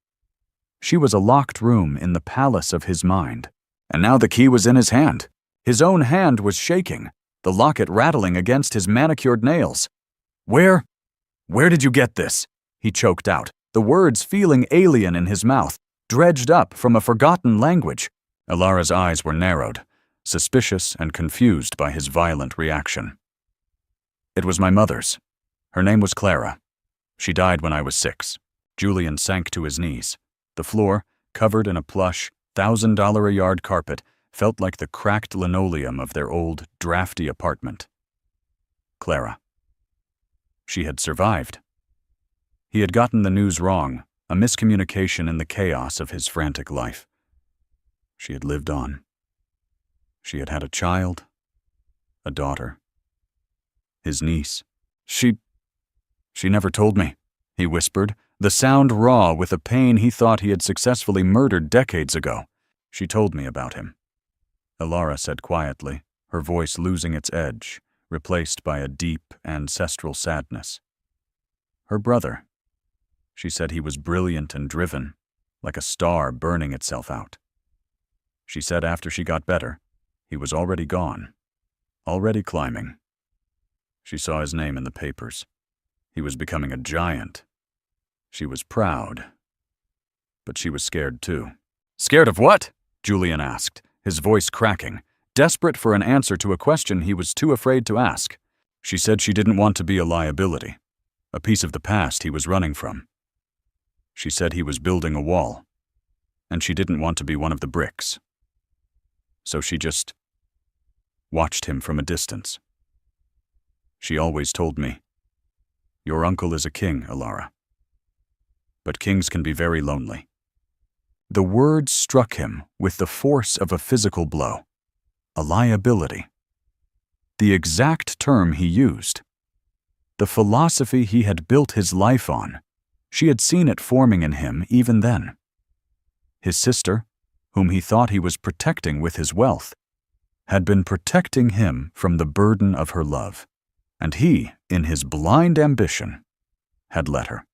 She was a locked room in the palace of his mind, and now the key was in his hand. His own hand was shaking, the locket rattling against his manicured nails. Where did you get this?" he choked out, the words feeling alien in his mouth, dredged up from a forgotten language. Alara's eyes were narrowed, suspicious and confused by his violent reaction. "It was my mother's. Her name was Clara. She died when I was 6. Julian sank to his knees. The floor, covered in a plush, $1,000-a-yard carpet, felt like the cracked linoleum of their old, drafty apartment. Clara. She had survived. He had gotten the news wrong, a miscommunication in the chaos of his frantic life. She had lived on. She had had a child, a daughter, his niece. She never told me, he whispered, the sound raw with a pain he thought he had successfully murdered decades ago. She told me about him, Alara said quietly, her voice losing its edge, replaced by a deep, ancestral sadness. Her brother. She said he was brilliant and driven, like a star burning itself out. She said after she got better, he was already gone, already climbing. She saw his name in the papers. He was becoming a giant. She was proud, but she was scared too. Scared of what? Julian asked, his voice cracking, desperate for an answer to a question he was too afraid to ask. She said she didn't want to be a liability, a piece of the past he was running from. She said he was building a wall, and she didn't want to be one of the bricks. So she just watched him from a distance. She always told me, "Your uncle is a king, Alara. But kings can be very lonely." The words struck him with the force of a physical blow. A liability. The exact term he used. The philosophy he had built his life on. She had seen it forming in him even then. His sister, whom he thought he was protecting with his wealth, had been protecting him from the burden of her love, and he, in his blind ambition, had let her.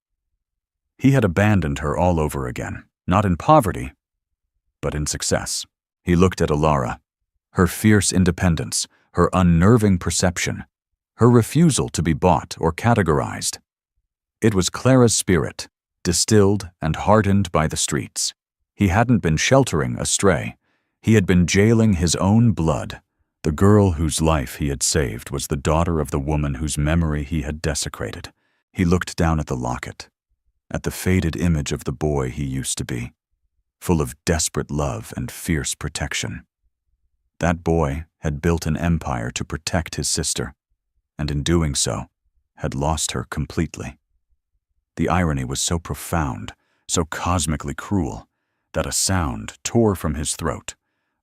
He had abandoned her all over again, not in poverty, but in success. He looked at Alara, her fierce independence, her unnerving perception, her refusal to be bought or categorized. It was Clara's spirit, distilled and hardened by the streets. He hadn't been sheltering a stray. He had been jailing his own blood. The girl whose life he had saved was the daughter of the woman whose memory he had desecrated. He looked down at the locket, at the faded image of the boy he used to be, full of desperate love and fierce protection. That boy had built an empire to protect his sister, and in doing so, had lost her completely. The irony was so profound, so cosmically cruel, that a sound tore from his throat,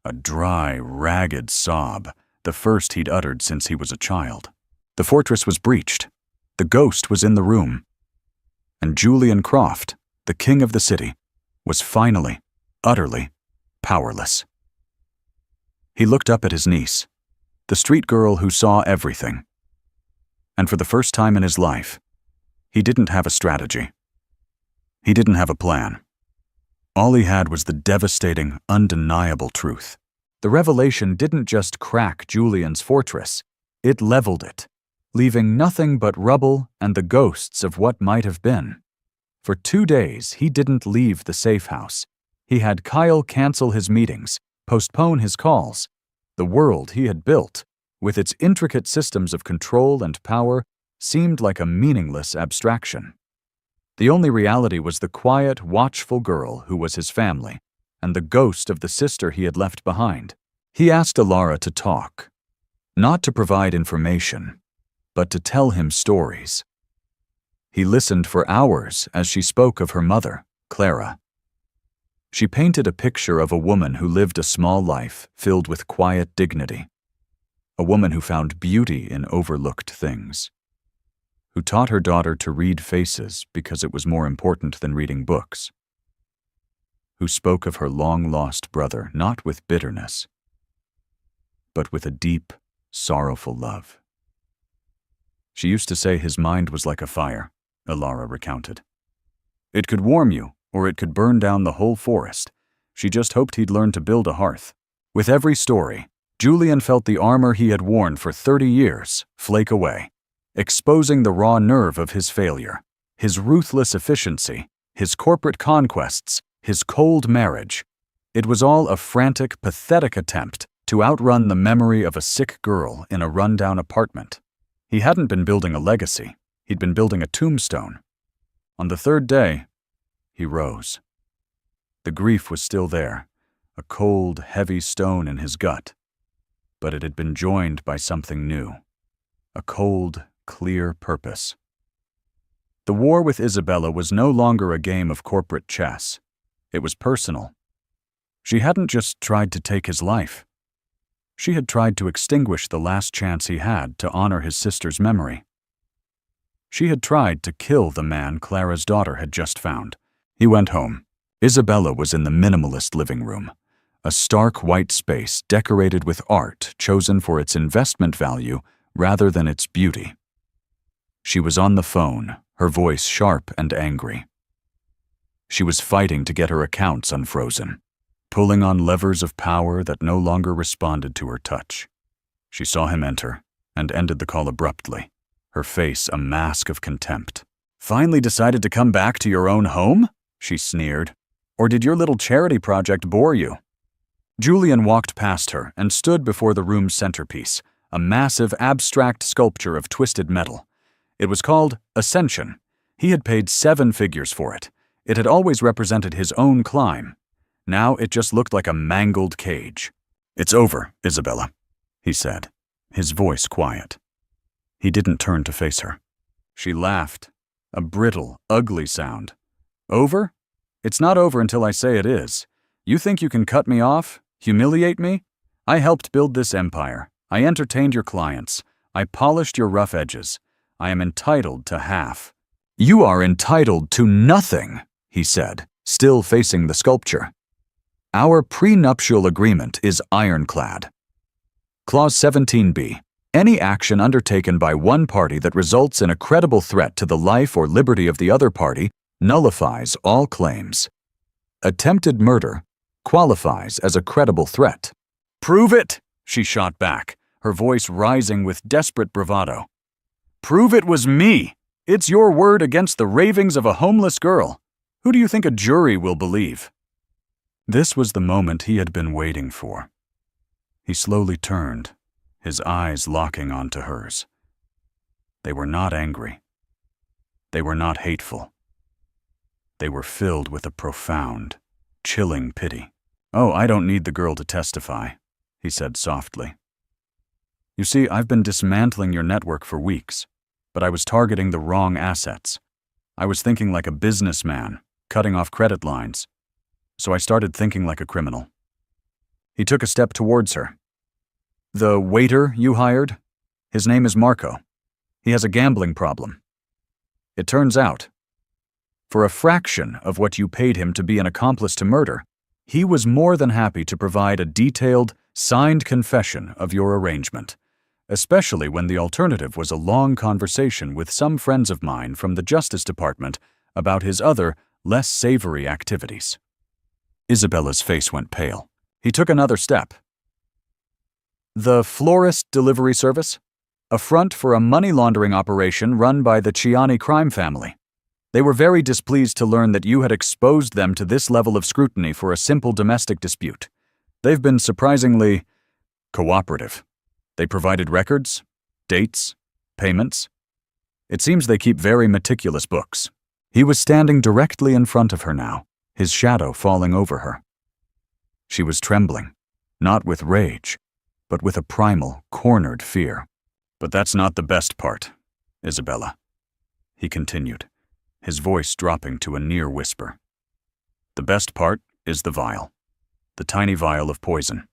a dry, ragged sob, the first he'd uttered since he was a child. The fortress was breached. The ghost was in the room. And Julian Croft, the king of the city, was finally, utterly, powerless. He looked up at his niece, the street girl who saw everything. And for the first time in his life, he didn't have a strategy. He didn't have a plan. All he had was the devastating, undeniable truth. The revelation didn't just crack Julian's fortress, it leveled it, leaving nothing but rubble and the ghosts of what might have been. For 2 days, he didn't leave the safe house. He had Kyle cancel his meetings, postpone his calls. The world he had built, with its intricate systems of control and power, seemed like a meaningless abstraction. The only reality was the quiet, watchful girl who was his family, and the ghost of the sister he had left behind. He asked Alara to talk, not to provide information, but to tell him stories. He listened for hours as she spoke of her mother, Clara. She painted a picture of a woman who lived a small life filled with quiet dignity, a woman who found beauty in overlooked things, who taught her daughter to read faces because it was more important than reading books, who spoke of her long-lost brother not with bitterness, but with a deep, sorrowful love. She used to say his mind was like a fire, Alara recounted. It could warm you, or it could burn down the whole forest. She just hoped he'd learn to build a hearth. With every story, Julian felt the armor he had worn for 30 years flake away, exposing the raw nerve of his failure, his ruthless efficiency, his corporate conquests, his cold marriage. It was all a frantic, pathetic attempt to outrun the memory of a sick girl in a rundown apartment. He hadn't been building a legacy. He'd been building a tombstone. On the 3rd day, he rose. The grief was still there, a cold, heavy stone in his gut, but it had been joined by something new, a cold, clear purpose. The war with Isabella was no longer a game of corporate chess. It was personal. She hadn't just tried to take his life. She had tried to extinguish the last chance he had to honor his sister's memory. She had tried to kill the man Clara's daughter had just found. He went home. Isabella was in the minimalist living room, a stark white space decorated with art chosen for its investment value rather than its beauty. She was on the phone, her voice sharp and angry. She was fighting to get her accounts unfrozen, pulling on levers of power that no longer responded to her touch. She saw him enter and ended the call abruptly, her face a mask of contempt. "Finally decided to come back to your own home?" she sneered. "Or did your little charity project bore you?" Julian walked past her and stood before the room's centerpiece, a massive abstract sculpture of twisted metal. It was called Ascension. He had paid 7 figures for it. It had always represented his own climb. Now it just looked like a mangled cage. "It's over, Isabella," he said, his voice quiet. He didn't turn to face her. She laughed, a brittle, ugly sound. "Over? It's not over until I say it is. You think you can cut me off? Humiliate me? I helped build this empire. I entertained your clients. I polished your rough edges. I am entitled to half." "You are entitled to nothing," he said, still facing the sculpture. "Our prenuptial agreement is ironclad. Clause 17b. Any action undertaken by one party that results in a credible threat to the life or liberty of the other party nullifies all claims. Attempted murder qualifies as a credible threat." "Prove it," she shot back, her voice rising with desperate bravado. "Prove it was me. It's your word against the ravings of a homeless girl. Who do you think a jury will believe?" This was the moment he had been waiting for. He slowly turned, his eyes locking onto hers. They were not angry. They were not hateful. They were filled with a profound, chilling pity. "Oh, I don't need the girl to testify," he said softly. "You see, I've been dismantling your network for weeks, but I was targeting the wrong assets. I was thinking like a businessman, cutting off credit lines. So I started thinking like a criminal." He took a step towards her. "The waiter you hired? His name is Marco. He has a gambling problem. It turns out, for a fraction of what you paid him to be an accomplice to murder, he was more than happy to provide a detailed, signed confession of your arrangement, especially when the alternative was a long conversation with some friends of mine from the Justice Department about his other, less savory activities." Isabella's face went pale. He took another step. "The florist delivery service? A front for a money laundering operation run by the Ciani crime family. They were very displeased to learn that you had exposed them to this level of scrutiny for a simple domestic dispute. They've been surprisingly cooperative. They provided records, dates, payments. It seems they keep very meticulous books." He was standing directly in front of her now, his shadow falling over her. She was trembling, not with rage, but with a primal, cornered fear. "But that's not the best part, Isabella," he continued, his voice dropping to a near whisper. "The best part is the vial, the tiny vial of poison.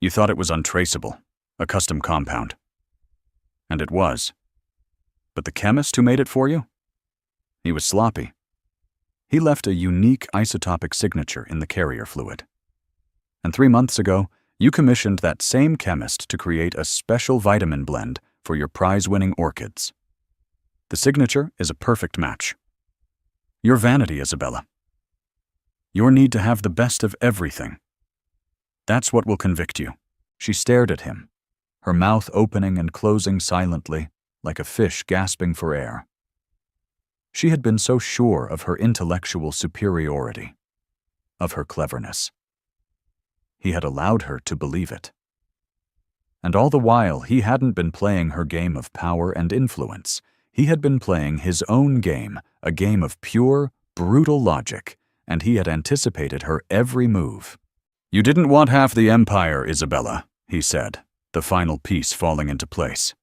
You thought it was untraceable, a custom compound. And it was. But the chemist who made it for you? He was sloppy. He left a unique isotopic signature in the carrier fluid. And 3 months ago, you commissioned that same chemist to create a special vitamin blend for your prize-winning orchids. The signature is a perfect match. Your vanity, Isabella. Your need to have the best of everything. That's what will convict you." She stared at him, her mouth opening and closing silently, like a fish gasping for air. She had been so sure of her intellectual superiority, of her cleverness. He had allowed her to believe it. And all the while, he hadn't been playing her game of power and influence. He had been playing his own game, a game of pure, brutal logic, and he had anticipated her every move. "You didn't want half the empire, Isabella," he said, the final piece falling into place.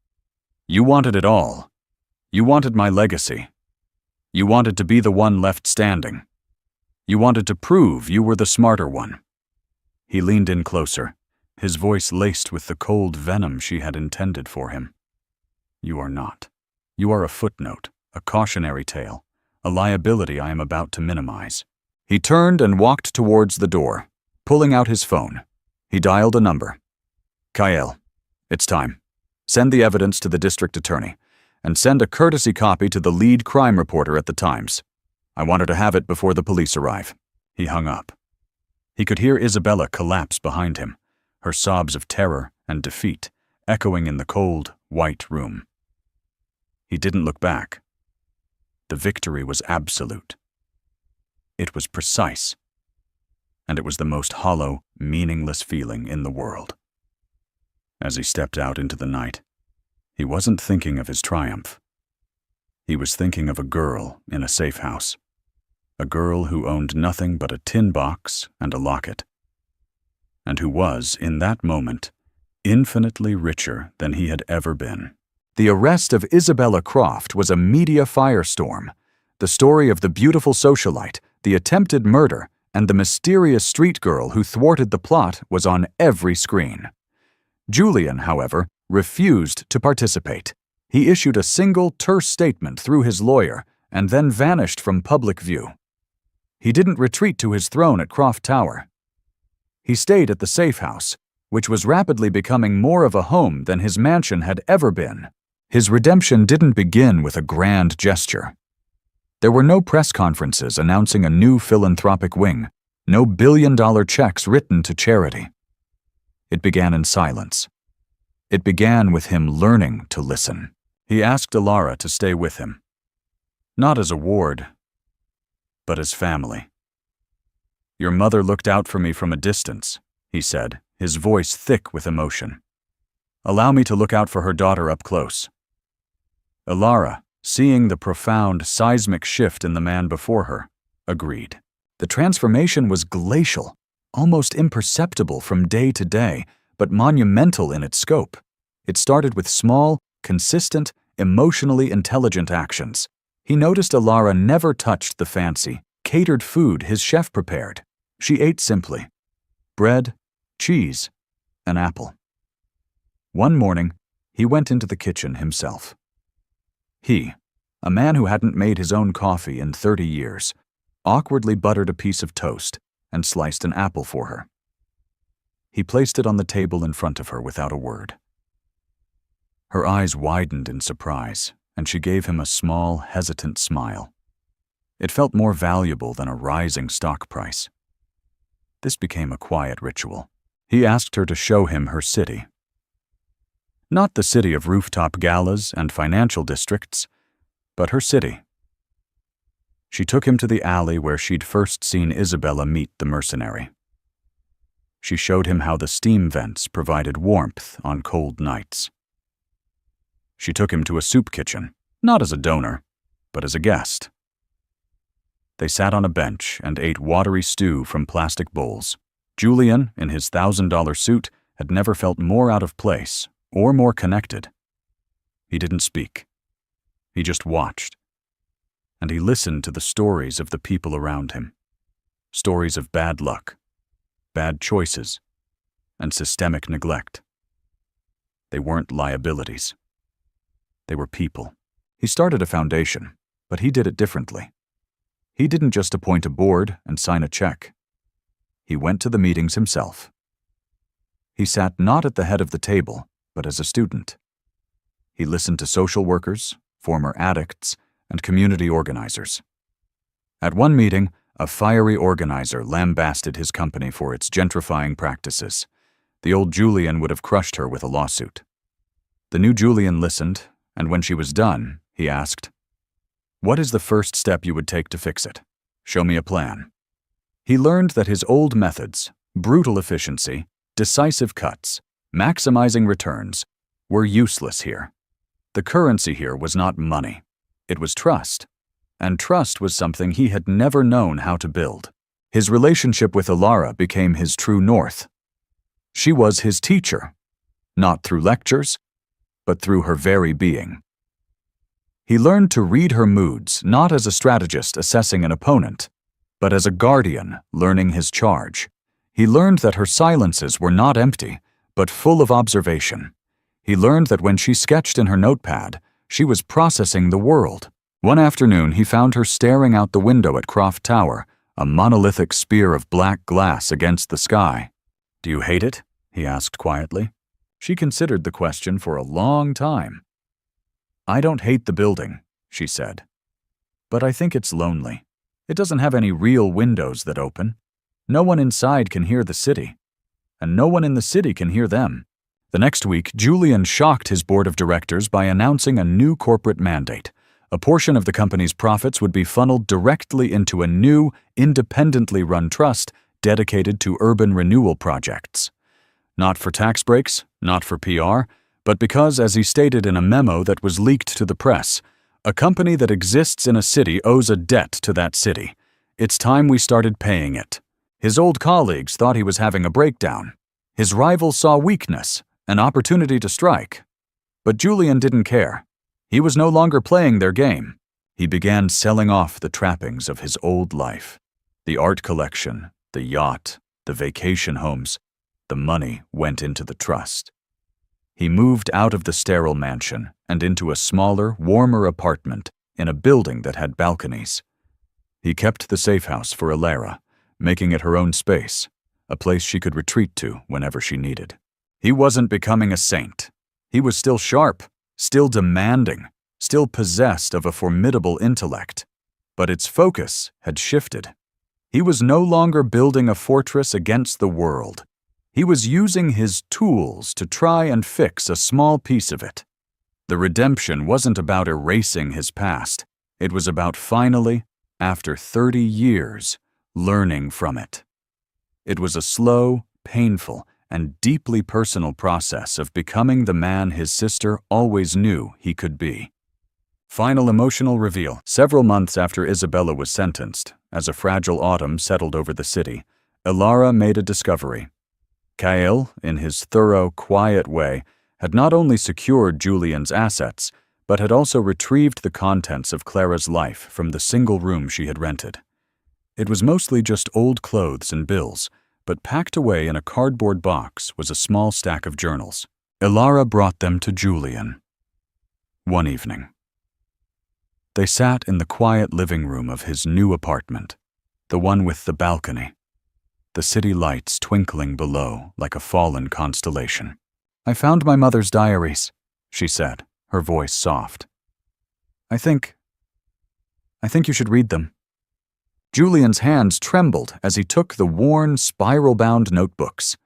"You wanted it all. You wanted my legacy. You wanted to be the one left standing. You wanted to prove you were the smarter one." He leaned in closer, his voice laced with the cold venom she had intended for him. "You are not." You are a footnote, a cautionary tale, a liability I am about to minimize. He turned and walked towards the door, pulling out his phone. He dialed a number. Kyle, it's time. Send the evidence to the district attorney, and send a courtesy copy to the lead crime reporter at the Times. I want her to have it before the police arrive. He hung up. He could hear Isabella collapse behind him, her sobs of terror and defeat echoing in the cold, white room. He didn't look back. The victory was absolute. It was precise. And it was the most hollow, meaningless feeling in the world. As he stepped out into the night, he wasn't thinking of his triumph. He was thinking of a girl in a safe house. A girl who owned nothing but a tin box and a locket. And who was, in that moment, infinitely richer than he had ever been. The arrest of Isabella Croft was a media firestorm. The story of the beautiful socialite, the attempted murder, and the mysterious street girl who thwarted the plot was on every screen. Julian, however, refused to participate. He issued a single terse statement through his lawyer and then vanished from public view. He didn't retreat to his throne at Croft Tower. He stayed at the safe house, which was rapidly becoming more of a home than his mansion had ever been. His redemption didn't begin with a grand gesture. There were no press conferences announcing a new philanthropic wing, no billion-dollar checks written to charity. It began in silence. It began with him learning to listen. He asked Alara to stay with him. Not as a ward, but as family. Your mother looked out for me from a distance, he said, his voice thick with emotion. Allow me to look out for her daughter up close. Alara, seeing the profound, seismic shift in the man before her, agreed. The transformation was glacial, almost imperceptible from day to day, but monumental in its scope. It started with small, consistent, emotionally intelligent actions. He noticed Alara never touched the fancy, catered food his chef prepared. She ate simply. Bread, cheese, an apple. One morning, he went into the kitchen himself. He, a man who hadn't made his own coffee in 30 years, awkwardly buttered a piece of toast and sliced an apple for her. He placed it on the table in front of her without a word. Her eyes widened in surprise, and she gave him a small, hesitant smile. It felt more valuable than a rising stock price. This became a quiet ritual. He asked her to show him her city. Not the city of rooftop galas and financial districts, but her city. She took him to the alley where she'd first seen Isabella meet the mercenary. She showed him how the steam vents provided warmth on cold nights. She took him to a soup kitchen, not as a donor, but as a guest. They sat on a bench and ate watery stew from plastic bowls. Julian, in his $1,000 suit, had never felt more out of place or more connected. He didn't speak. He just watched. And he listened to the stories of the people around him. Stories of bad luck, bad choices, and systemic neglect. They weren't liabilities. They were people. He started a foundation, but he did it differently. He didn't just appoint a board and sign a check. He went to the meetings himself. He sat not at the head of the table, but as a student. He listened to social workers, former addicts, and community organizers. At one meeting, a fiery organizer lambasted his company for its gentrifying practices. The old Julian would have crushed her with a lawsuit. The new Julian listened, and when she was done, he asked, "What is the first step you would take to fix it? Show me a plan." He learned that his old methods, brutal efficiency, decisive cuts, maximizing returns, were useless here. The currency here was not money. It was trust. And trust was something he had never known how to build. His relationship with Alara became his true north. She was his teacher, not through lectures, but through her very being. He learned to read her moods not as a strategist assessing an opponent, but as a guardian learning his charge. He learned that her silences were not empty, but full of observation. He learned that when she sketched in her notepad, She was processing the world. One afternoon, he found her staring out the window at Croft Tower, a monolithic spear of black glass against the sky. "Do you hate it?" he asked quietly. She considered the question for a long time. "I don't hate the building," she said. "But I think it's lonely. It doesn't have any real windows that open. No one inside can hear the city. And no one in the city can hear them." The next week, Julian shocked his board of directors by announcing a new corporate mandate. A portion of the company's profits would be funneled directly into a new, independently run trust dedicated to urban renewal projects. Not for tax breaks, not for PR, but because, as he stated in a memo that was leaked to the press, a company that exists in a city owes a debt to that city. It's time we started paying it. His old colleagues thought he was having a breakdown. His rivals saw weakness, an opportunity to strike. But Julian didn't care. He was no longer playing their game. He began selling off the trappings of his old life. The art collection, the yacht, the vacation homes. The money went into the trust. He moved out of the sterile mansion and into a smaller, warmer apartment in a building that had balconies. He kept the safe house for Alara, making it her own space, a place she could retreat to whenever she needed. He wasn't becoming a saint. He was still sharp, still demanding, still possessed of a formidable intellect. But its focus had shifted. He was no longer building a fortress against the world. He was using his tools to try and fix a small piece of it. The redemption wasn't about erasing his past. It was about finally, after 30 years, learning from it. It was a slow, painful, and deeply personal process of becoming the man his sister always knew he could be. Final emotional reveal. Several months after Isabella was sentenced, as a fragile autumn settled over the city, Alara made a discovery. Kael, in his thorough, quiet way, had not only secured Julian's assets, but had also retrieved the contents of Clara's life from the single room she had rented. It was mostly just old clothes and bills, but packed away in a cardboard box was a small stack of journals. Alara brought them to Julian. One evening. They sat in the quiet living room of his new apartment, the one with the balcony, the city lights twinkling below like a fallen constellation. "I found my mother's diaries," she said, her voice soft. I think you should read them." Julian's hands trembled as he took the worn, spiral-bound notebooks.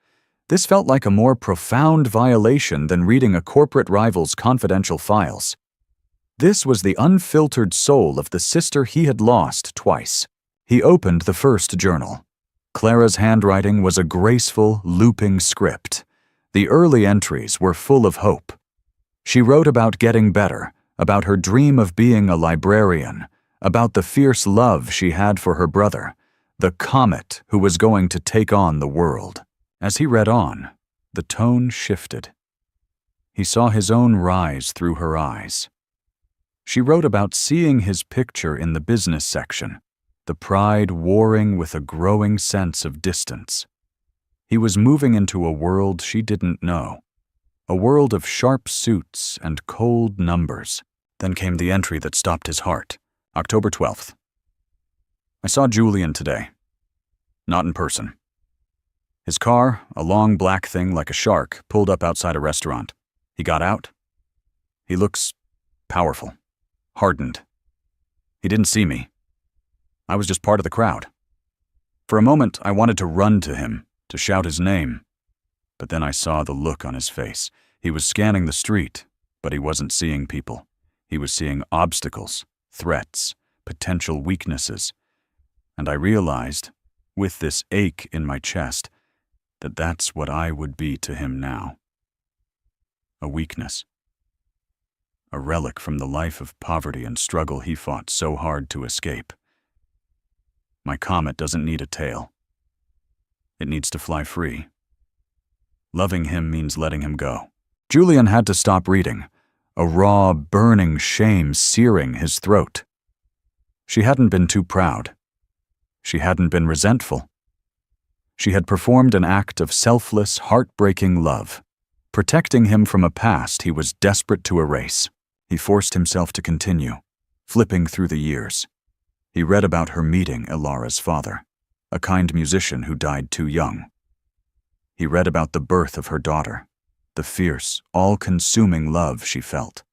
This felt like a more profound violation than reading a corporate rival's confidential files. This was the unfiltered soul of the sister he had lost twice. He opened the first journal. Clara's handwriting was a graceful, looping script. The early entries were full of hope. She wrote about getting better, about her dream of being a librarian, about the fierce love she had for her brother, the comet who was going to take on the world. As he read on, the tone shifted. He saw his own rise through her eyes. She wrote about seeing his picture in the business section, the pride warring with a growing sense of distance. He was moving into a world she didn't know, a world of sharp suits and cold numbers. Then came the entry that stopped his heart. October 12th. I saw Julian today. Not in person. His car, a long black thing like a shark, pulled up outside a restaurant. He got out. He looks powerful, hardened. He didn't see me. I was just part of the crowd. For a moment, I wanted to run to him, to shout his name. But then I saw the look on his face. He was scanning the street, but he wasn't seeing people. He was seeing obstacles, threats, potential weaknesses. And I realized, with this ache in my chest, that that's what I would be to him now. A weakness. A relic from the life of poverty and struggle he fought so hard to escape. My comet doesn't need a tail. It needs to fly free. Loving him means letting him go. Julian had to stop reading, a raw, burning shame searing his throat. She hadn't been too proud. She hadn't been resentful. She had performed an act of selfless, heartbreaking love, protecting him from a past he was desperate to erase. He forced himself to continue, flipping through the years. He read about her meeting Ilara's father, a kind musician who died too young. He read about the birth of her daughter, the fierce, all-consuming love she felt.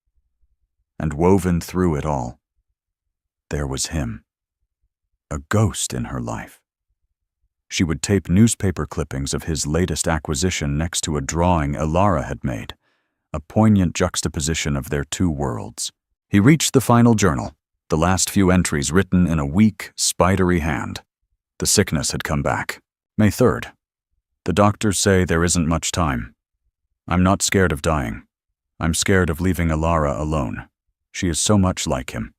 And woven through it all, there was him, a ghost in her life. She would tape newspaper clippings of his latest acquisition next to a drawing Ilara had made, a poignant juxtaposition of their two worlds. He reached the final journal, the last few entries written in a weak, spidery hand. The sickness had come back. May 3rd. The doctors say there isn't much time. I'm not scared of dying. I'm scared of leaving Ilara alone. She is so much like him.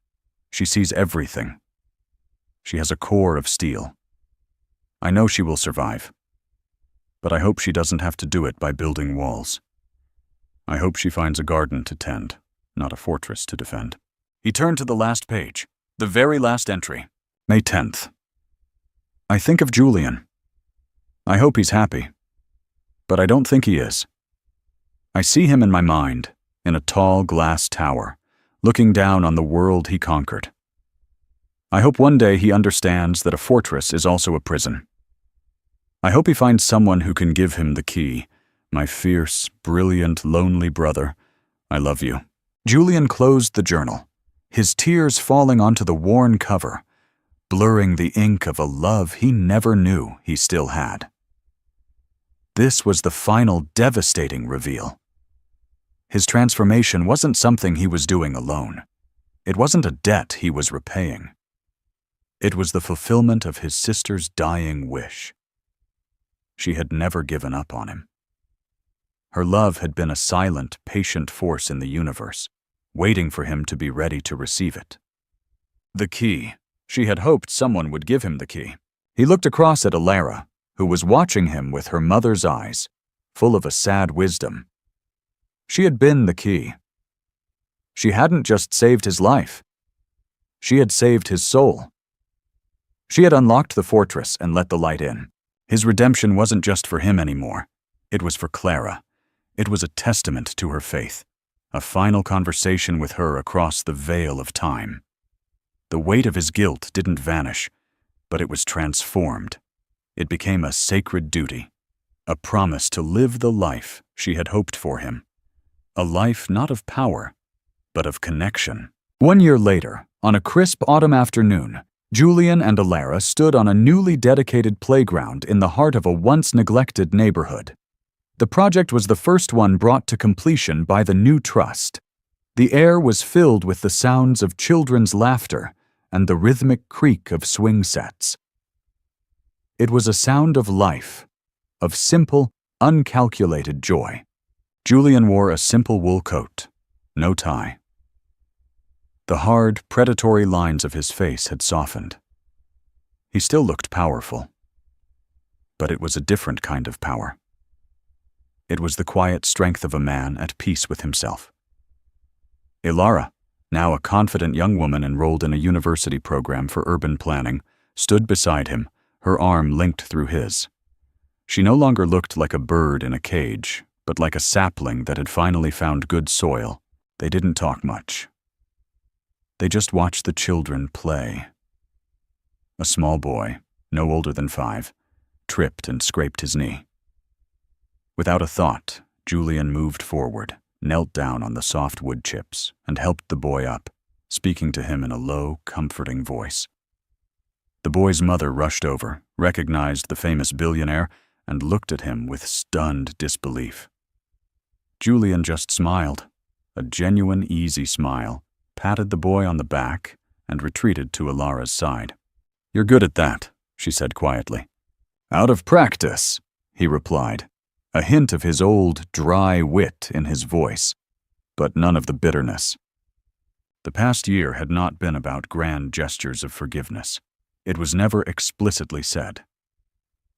She sees everything. She has a core of steel. I know she will survive. But I hope she doesn't have to do it by building walls. I hope she finds a garden to tend, not a fortress to defend. He turned to the last page, the very last entry. May 10th. I think of Julian. I hope he's happy. But I don't think he is. I see him in my mind, in a tall glass tower, looking down on the world he conquered. I hope one day he understands that a fortress is also a prison. I hope he finds someone who can give him the key. My fierce, brilliant, lonely brother, I love you. Julian closed the journal, his tears falling onto the worn cover, blurring the ink of a love he never knew he still had. This was the final devastating reveal. His transformation wasn't something he was doing alone. It wasn't a debt he was repaying. It was the fulfillment of his sister's dying wish. She had never given up on him. Her love had been a silent, patient force in the universe, waiting for him to be ready to receive it. The key. She had hoped someone would give him the key. He looked across at Ilara, who was watching him with her mother's eyes, full of a sad wisdom. She had been the key. She hadn't just saved his life. She had saved his soul. She had unlocked the fortress and let the light in. His redemption wasn't just for him anymore. It was for Clara. It was a testament to her faith, a final conversation with her across the veil of time. The weight of his guilt didn't vanish, but it was transformed. It became a sacred duty, a promise to live the life she had hoped for him. A life not of power, but of connection. 1 year later, on a crisp autumn afternoon, Julian and Ilara stood on a newly dedicated playground in the heart of a once-neglected neighborhood. The project was the first one brought to completion by the new trust. The air was filled with the sounds of children's laughter and the rhythmic creak of swing sets. It was a sound of life, of simple, uncalculated joy. Julian wore a simple wool coat, no tie. The hard, predatory lines of his face had softened. He still looked powerful, but it was a different kind of power. It was the quiet strength of a man at peace with himself. Ilara, now a confident young woman enrolled in a university program for urban planning, stood beside him, her arm linked through his. She no longer looked like a bird in a cage, but like a sapling that had finally found good soil. They didn't talk much. They just watched the children play. A small boy, no older than 5, tripped and scraped his knee. Without a thought, Julian moved forward, knelt down on the soft wood chips, and helped the boy up, speaking to him in a low, comforting voice. The boy's mother rushed over, recognized the famous billionaire, and looked at him with stunned disbelief. Julian just smiled, a genuine, easy smile, patted the boy on the back, and retreated to Ilara's side. "You're good at that," she said quietly. "Out of practice," he replied, a hint of his old, dry wit in his voice, but none of the bitterness. The past year had not been about grand gestures of forgiveness. It was never explicitly said.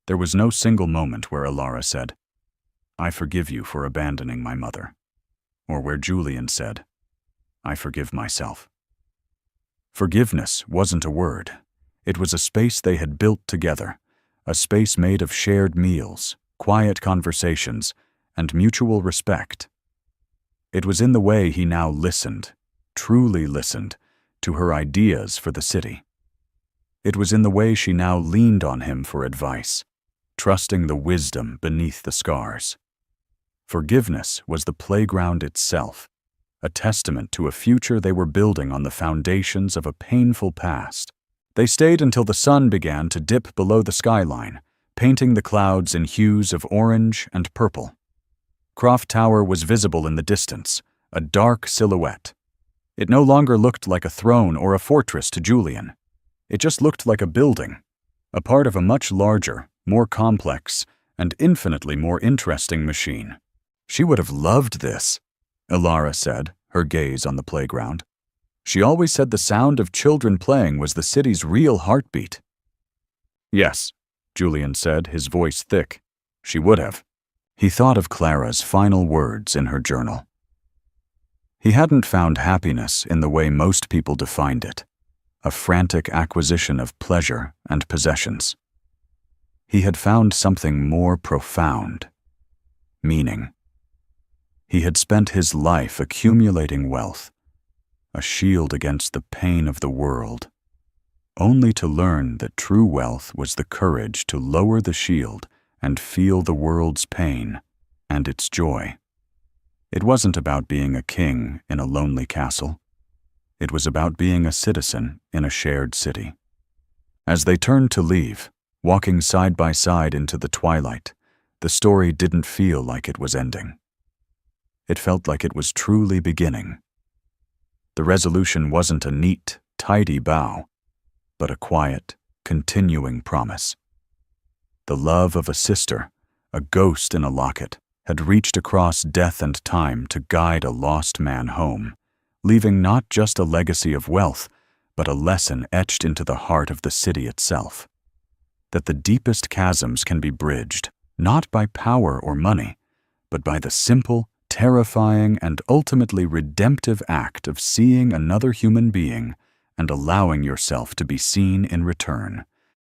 There was no single moment where Ilara said, "I forgive you for abandoning my mother," or where Julian said, "I forgive myself." Forgiveness wasn't a word. It was a space they had built together, a space made of shared meals, quiet conversations, and mutual respect. It was in the way he now listened, truly listened to her ideas for the city. It was in the way she now leaned on him for advice, trusting the wisdom beneath the scars. Forgiveness was the playground itself, a testament to a future they were building on the foundations of a painful past. They stayed until the sun began to dip below the skyline, painting the clouds in hues of orange and purple. Croft Tower was visible in the distance, a dark silhouette. It no longer looked like a throne or a fortress to Julian. It just looked like a building, a part of a much larger, more complex, and infinitely more interesting machine. She would have loved this, Ilara said, her gaze on the playground. She always said the sound of children playing was the city's real heartbeat. Yes, Julian said, his voice thick. She would have. He thought of Clara's final words in her journal. He hadn't found happiness in the way most people defined it, a frantic acquisition of pleasure and possessions. He had found something more profound, meaning. He had spent his life accumulating wealth, a shield against the pain of the world, only to learn that true wealth was the courage to lower the shield and feel the world's pain and its joy. It wasn't about being a king in a lonely castle. It was about being a citizen in a shared city. As they turned to leave, walking side by side into the twilight, the story didn't feel like it was ending. It felt like it was truly beginning. The resolution wasn't a neat, tidy bow, but a quiet, continuing promise. The love of a sister, a ghost in a locket, had reached across death and time to guide a lost man home, leaving not just a legacy of wealth, but a lesson etched into the heart of the city itself. That the deepest chasms can be bridged, not by power or money, but by the simple, terrifying, and ultimately redemptive act of seeing another human being and allowing yourself to be seen in return,